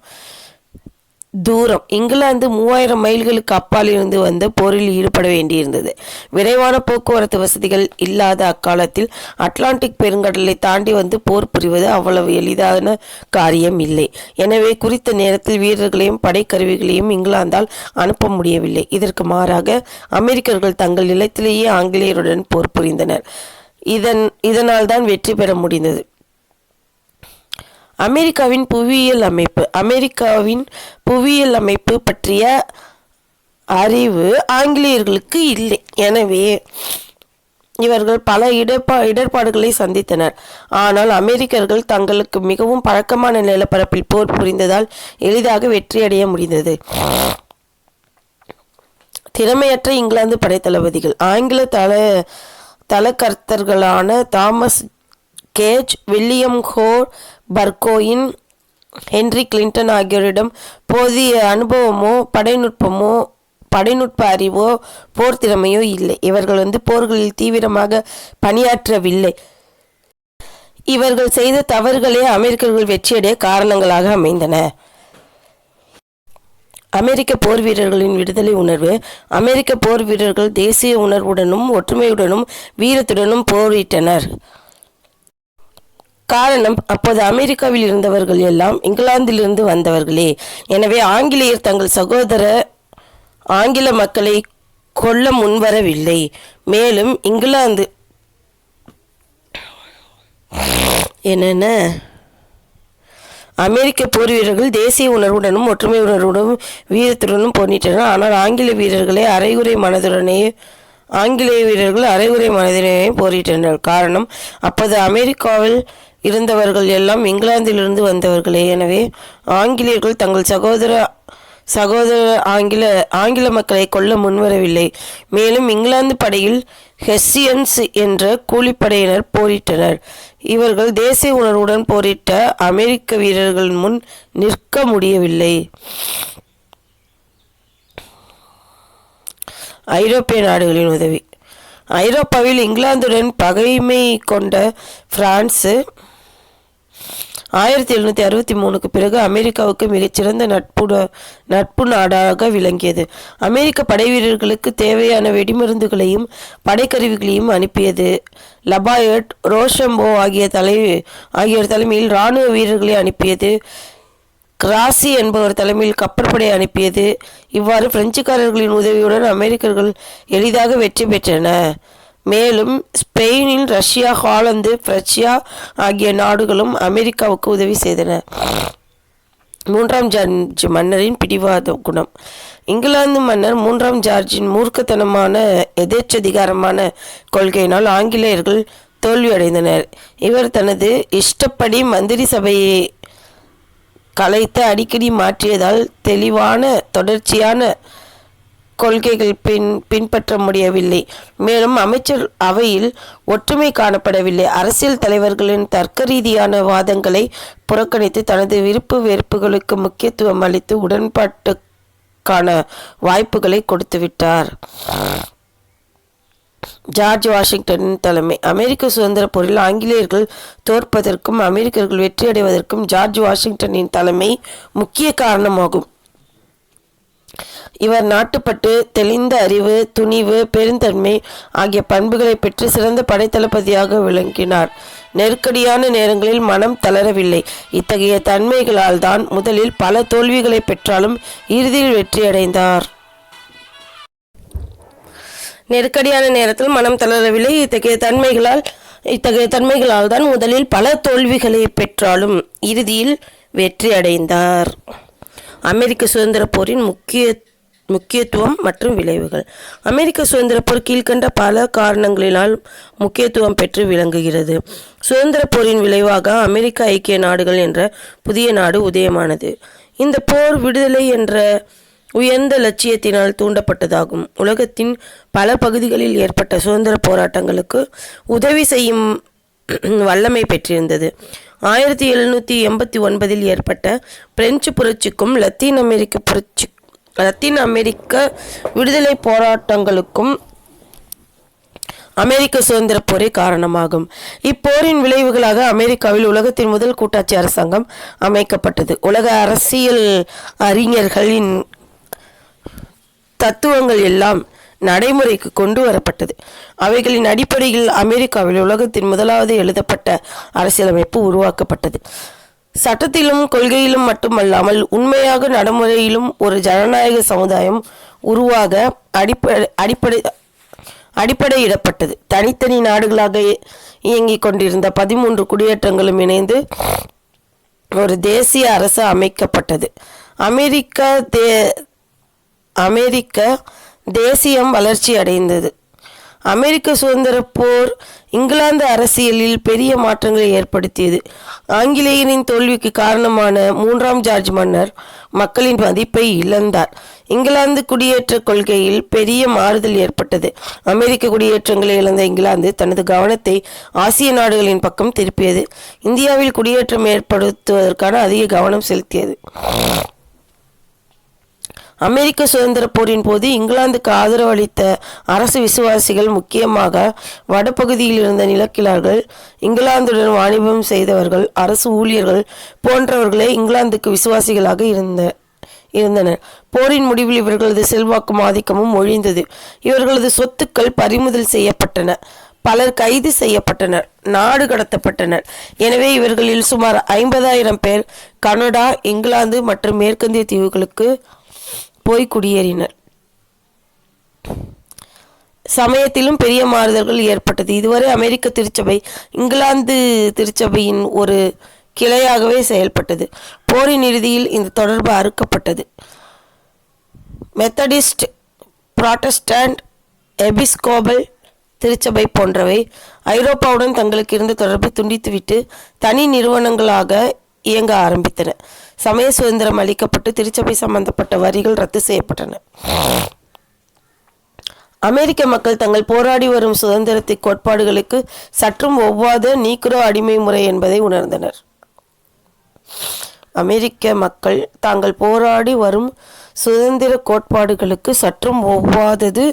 தூரம். இங்கிலாந்து 3000 மைல்களுக்கு அப்பால் இருந்து வந்து போரில் ஈடுபட வேண்டியிருந்தது. விரைவான போக்குவரத்து வசதிகள் இல்லாத அக்காலத்தில் அட்லாண்டிக் பெருங்கடலை தாண்டி வந்து போர் புரிவது அவ்வளவு எளிதான காரியம் இல்லை. எனவே குறித்த நேரத்தில் வீரர்களையும் படைக்கருவிகளையும் இங்கிலாந்தால் அனுப்ப முடியவில்லை. இதற்கு மாறாக அமெரிக்கர்கள் தங்கள் நிலத்திலேயே ஆங்கிலேயருடன் போர் புரிந்தனர். இதனால் தான் வெற்றி பெற முடிந்தது. அமெரிக்காவின் புவியியல் அமைப்பு பற்றிய அறிவு ஆங்கிலேயர்களுக்கு இல்லை. எனவே இவர்கள் பல இடர்பாடுகளை சந்தித்தனர். ஆனால் அமெரிக்கர்கள் தங்களுக்கு மிகவும் பழக்கமான நிலப்பரப்பில் போர் புரிந்ததால் எளிதாக வெற்றியடைய முடிந்தது. திறமையற்ற இங்கிலாந்து படைத்தளபதிகள் ஆங்கில தளகர்த்தர்களான Thomas Gage, William Howe Burgoyne, Henry Clinton ஆகியோரிடம் போதிய அனுபவமோ படைநுட்ப அறிவோ போர் திறமையோ இல்லை. இவர்கள் போர்களில் தீவிரமாக பணியாற்றவில்லை. இவர்கள் செய்த தவறுகளே அமெரிக்கர்கள் வெற்றியடைய காரணங்களாக அமைந்தன. அமெரிக்க போர் வீரர்களின் விடுதலை உணர்வு. அமெரிக்க போர் வீரர்கள் தேசிய உணர்வுடனும் ஒற்றுமையுடனும் வீரத்துடனும் போரிட்டனர். காரணம், அப்போது அமெரிக்காவில் இருந்தவர்கள் எல்லாம் இங்கிலாந்திலிருந்து வந்தவர்களே. எனவே ஆங்கிலேயர் தங்கள் சகோதர ஆங்கில மக்களை கொல்ல முன்வரவில்லை. மேலும் இங்கிலாந்து அமெரிக்க போர் வீரர்கள் தேசிய உணர்வுடனும் ஒற்றுமை உணர்வுடனும் வீரத்துடனும் போரிட்டனர். ஆனால் ஆங்கிலேய வீரர்கள் அரைகுறை மனதுடனே போரிட்டனர். காரணம், அப்போது அமெரிக்காவில் இருந்தவர்கள் எல்லாம் இங்கிலாந்திலிருந்து வந்தவர்களே. எனவே ஆங்கிலேயர்கள் தங்கள் சகோதர ஆங்கில மக்களை கொல்ல முன்வரவில்லை. மேலும் இங்கிலாந்து படையில் ஹெஸ்ஸியன்ஸ் என்ற கூலிப்படையினர் போரிட்டனர். இவர்கள் தேசிய உணர்வுடன் போரிட்ட அமெரிக்க வீரர்கள் முன் நிற்க முடியவில்லை. ஐரோப்பிய நாடுகளின் உதவி. ஐரோப்பாவில் இங்கிலாந்துடன் பகைமை கொண்ட பிரான்சு 1763க்கு பிறகு அமெரிக்காவுக்கு மிகச்சிறந்த நட்பு நாடாக விளங்கியது. அமெரிக்க படை வீரர்களுக்கு தேவையான வெடிமருந்துகளையும் படைக்கருவிகளையும் அனுப்பியது. லபாயட், ரோஷம்போ ஆகியோர் தலைமையில் இராணுவ வீரர்களை அனுப்பியது. கிராசி என்பவர் தலைமையில் கப்பற்படை அனுப்பியது. இவ்வாறு பிரெஞ்சுக்காரர்களின் உதவியுடன் அமெரிக்கர்கள் எளிதாக வெற்றி பெற்றனர். மேலும் ஸ்பெயின், ரஷ்யா, ஹாலந்து, பிரஷ்யா ஆகிய நாடுகளும் அமெரிக்காவுக்கு உதவி செய்தன. 3ஆம் ஜார்ஜ் மன்னரின் பிடிவாத குணம். இங்கிலாந்து மன்னர் 3ஆம் ஜார்ஜின் மூர்க்கத்தனமான எதேச்சதிகாரமான கொள்கையினால் ஆங்கிலேயர்கள் தோல்வியடைந்தனர். இவர் தனது இஷ்டப்படி மந்திரி சபையை கலைத்து அடிக்கடி மாற்றியதால் தெளிவான தொடர்ச்சியான கொள்கைகள் பின்பற்ற முடியவில்லை. மேலும் அமைச்சர் அவையில் ஒற்றுமை காணப்படவில்லை. அரசியல் தலைவர்களின் தர்க்க ரீதியான வாதங்களை புறக்கணித்து தனது விருப்பு வெறுப்புகளுக்கு முக்கியத்துவம் அளித்து உடன்பாட்டுக்கான வாய்ப்புகளை கொடுத்துவிட்டார். ஜார்ஜ் வாஷிங்டனின் தலைமை. அமெரிக்க சுதந்திர போரில் ஆங்கிலேயர்கள் தோற்பதற்கும் அமெரிக்கர்கள் வெற்றியடைவதற்கும் ஜார்ஜ் வாஷிங்டனின் தலைமை முக்கிய காரணமாகும். இவர் நாட்டுப்பற்று, தெளிந்த அறிவு, துணிவு, பெருந்தன்மை ஆகிய பண்புகளை பெற்று சிறந்த படைத்தளபதியாக விளங்கினார். நெருக்கடியான நேரங்களில் மனம் தளரவில்லை. இத்தகைய தன்மைகளால் தான் முதலில் பல தோல்விகளை பெற்றாலும் இறுதியில் வெற்றியடைந்தார். நெருக்கடியான நேரத்தில் மனம் தளரவில்லை. இத்தகைய தன்மைகளால் தான் முதலில் பல தோல்விகளை பெற்றாலும் இறுதியில் வெற்றியடைந்தார். அமெரிக்க சுதந்திர போரின் முக்கியத்துவம் மற்றும் விளைவுகள். அமெரிக்க சுதந்திர போர் கீழ்கண்ட பல காரணங்களினால் முக்கியத்துவம் பெற்று விளங்குகிறது. சுதந்திர போரின் விளைவாக அமெரிக்க ஐக்கிய நாடுகள் என்ற புதிய நாடு உதயமானது. இந்த போர் விடுதலை என்ற உயர்ந்த லட்சியத்தினால் தூண்டப்பட்டதாகும். உலகத்தின் பல பகுதிகளில் ஏற்பட்ட சுதந்திர போராட்டங்களுக்கு உதவி செய்யும் வல்லமை பெற்றிருந்தது. 1789 ஏற்பட்ட பிரெஞ்சு புரட்சிக்கும் லத்தீன் அமெரிக்க விடுதலை போராட்டங்களுக்கும் அமெரிக்க சுதந்திர போரே காரணமாகும். இப்போரின் விளைவுகளாக அமெரிக்காவில் உலகத்தின் முதல் கூட்டாட்சி அரசாங்கம் அமைக்கப்பட்டது. உலக அரசியல் அறிஞர்களின் தத்துவங்கள் எல்லாம் நடைமுறைக்கு கொண்டு வரப்பட்டது. அவைகளின் அடிப்படையில் அமெரிக்காவில் உலகத்தின் முதலாவது எழுதப்பட்ட அரசியலமைப்பு உருவாக்கப்பட்டது. சட்டத்திலும் கொள்கையிலும் மட்டுமல்லாமல் உண்மையாக நடைமுறையிலும் ஒரு ஜனநாயக சமுதாயம் உருவாக அடிப்படையிடப்பட்டது. தனித்தனி நாடுகளாக இயங்கிக் கொண்டிருந்த 13 குடியேற்றங்களும் இணைந்து ஒரு தேசிய அரசு அமைக்கப்பட்டது. அமெரிக்க தேசியம் வளர்ச்சி அடைந்தது. அமெரிக்க சுதந்திர போர் இங்கிலாந்து அரசியலில் பெரிய மாற்றங்களை ஏற்படுத்தியது. ஆங்கிலேயரின் தோல்விக்கு காரணமான 3ஆம் ஜார்ஜ் மன்னர் மக்களின் மதிப்பை இழந்தார். இங்கிலாந்து குடியேற்ற கொள்கையில் பெரிய மாறுதல் ஏற்பட்டது. அமெரிக்க குடியேற்றங்களை இழந்த இங்கிலாந்து தனது கவனத்தை ஆசிய நாடுகளின் பக்கம் திருப்பியது. இந்தியாவில் குடியேற்றம் ஏற்படுத்துவதற்கான அதிக கவனம் செலுத்தியது. அமெரிக்க சுதந்திர போரின் போது இங்கிலாந்துக்கு ஆதரவு அளித்த அரசு விசுவாசிகள், முக்கியமாக வடபகுதியில் இருந்த நிலக்கிழார்கள், இங்கிலாந்துடன் வாணிபம் செய்தவர்கள், அரசு ஊழியர்கள் போன்றவர்களே இங்கிலாந்துக்கு விசுவாசிகளாக இருந்தனர். போரின் முடிவில் இவர்களது செல்வாக்கும் ஆதிக்கமும் ஒழிந்தது. இவர்களது சொத்துக்கள் பறிமுதல் செய்யப்பட்டன. பலர் கைது செய்யப்பட்டனர், நாடு கடத்தப்பட்டனர். எனவே இவர்களில் சுமார் 50,000 பேர் கனடா, இங்கிலாந்து மற்றும் மேற்கத்திய தீவுகளுக்கு போய் குடியேறினர். சமயத்திலும் பெரிய மாறுதல்கள் ஏற்பட்டது. இதுவரை அமெரிக்க திருச்சபை இங்கிலாந்து திருச்சபையின் ஒரு கிளையாகவே செயல்பட்டது. போரின் இறுதியில் இந்த தொடர்பு அறுக்கப்பட்டது. மெத்தடிஸ்ட், புராட்டஸ்டன்ட், எபிஸ்கோபல் திருச்சபை போன்றவை ஐரோப்பாவுடன் தங்களுக்கு இருந்த தொடர்பை துண்டித்துவிட்டு தனி நிறுவனங்களாக இயங்க ஆரம்பித்தன. சமய சுதந்திரம் அளிக்கப்பட்டு திருச்சபை சம்பந்தப்பட்ட வரிகள் ரத்து செய்யப்பட்டன. அமெரிக்க மக்கள் தங்கள் போராடி வரும் சுதந்திரத்தை கோட்பாடுகளுக்கு சற்றும் ஒவ்வாத நீக்ரோ அடிமை முறை என்பதை உணர்ந்தனர். அமெரிக்க மக்கள் தாங்கள் போராடி வரும் சுதந்திர கோட்பாடுகளுக்கு சற்றும் ஒவ்வாதது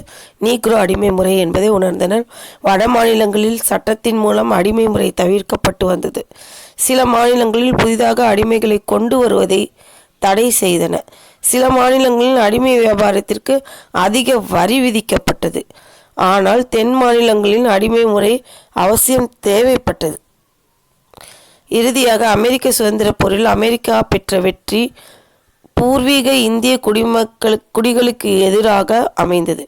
நீக்ரோ அடிமை முறை என்பதை உணர்ந்தனர். வட மாநிலங்களில் சட்டத்தின் மூலம் அடிமை முறை தவிர்க்கப்பட்டு வந்தது. சில மாநிலங்களில் புதிதாக அடிமைகளை கொண்டு வருவதை தடை செய்தன. சில மாநிலங்களில் அடிமை வியாபாரத்திற்கு அதிக வரி விதிக்கப்பட்டது. ஆனால் தென் மாநிலங்களில் அடிமை முறை அவசியம் தேவைப்பட்டது. இறுதியாக அமெரிக்க சுதந்திர போரில் அமெரிக்கா பெற்ற வெற்றி பூர்வீக இந்திய குடிகளுக்கு எதிராக அமைந்தது.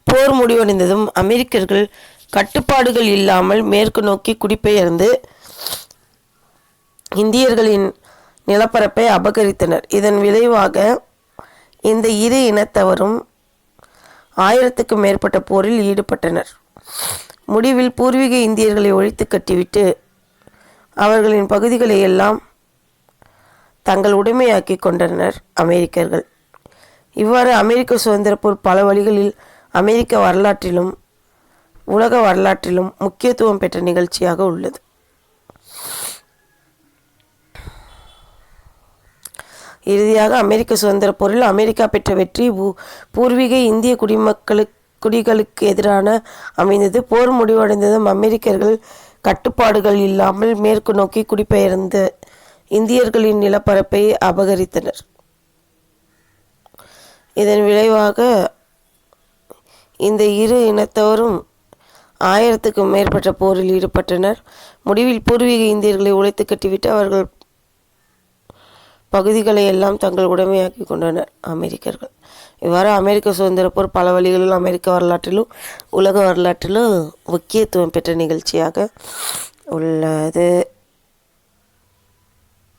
போர் முடிவடைந்ததும் அமெரிக்கர்கள் கட்டுப்பாடுகள் இல்லாமல் மேற்கு நோக்கி குடிபெயர்ந்து இந்தியர்களின் நிலப்பரப்பை அபகரித்தனர். இதன் விளைவாக இந்த இரு இனத்தவரும் 1000க்கும் மேற்பட்ட போரில் ஈடுபட்டனர். முடிவில் பூர்வீக இந்தியர்களை ஒழித்து கட்டிவிட்டு அவர்களின் பகுதிகளை எல்லாம் தங்கள் உடைமையாக்கி கொண்டனர் அமெரிக்கர்கள். இவ்வாறு அமெரிக்க சுதந்திர போர் பல வழிகளில் அமெரிக்க வரலாற்றிலும் உலக வரலாற்றிலும் முக்கியத்துவம் பெற்ற நிகழ்ச்சியாக உள்ளது. இறுதியாக அமெரிக்க சுதந்திர போரில் அமெரிக்கா பெற்ற வெற்றி பூர்வீக இந்திய குடிகளுக்கு எதிரான அமைந்தது. போர் முடிவடைந்ததும் அமெரிக்கர்கள் கட்டுப்பாடுகள் இல்லாமல் மேற்கு நோக்கி குடிபெயர்ந்து இந்தியர்களின் நிலப்பரப்பை அபகரித்தனர். இதன் விளைவாக இந்த இரு இனத்தவரும் 1000க்கும் மேற்பட்ட போரில் ஈடுபட்டனர். முடிவில் பூர்வீக இந்தியர்களை உழைத்து கட்டிவிட்டு அவர்கள் பகுதிகளை எல்லாம் தங்கள் உடைமையாக்கி கொண்டனர் அமெரிக்கர்கள். இவ்வாறு அமெரிக்க சுதந்திர போர் பல வழிகளில் அமெரிக்க வரலாற்றிலும் உலக வரலாற்றிலும் முக்கியத்துவம் பெற்ற நிகழ்ச்சியாக உள்ளது.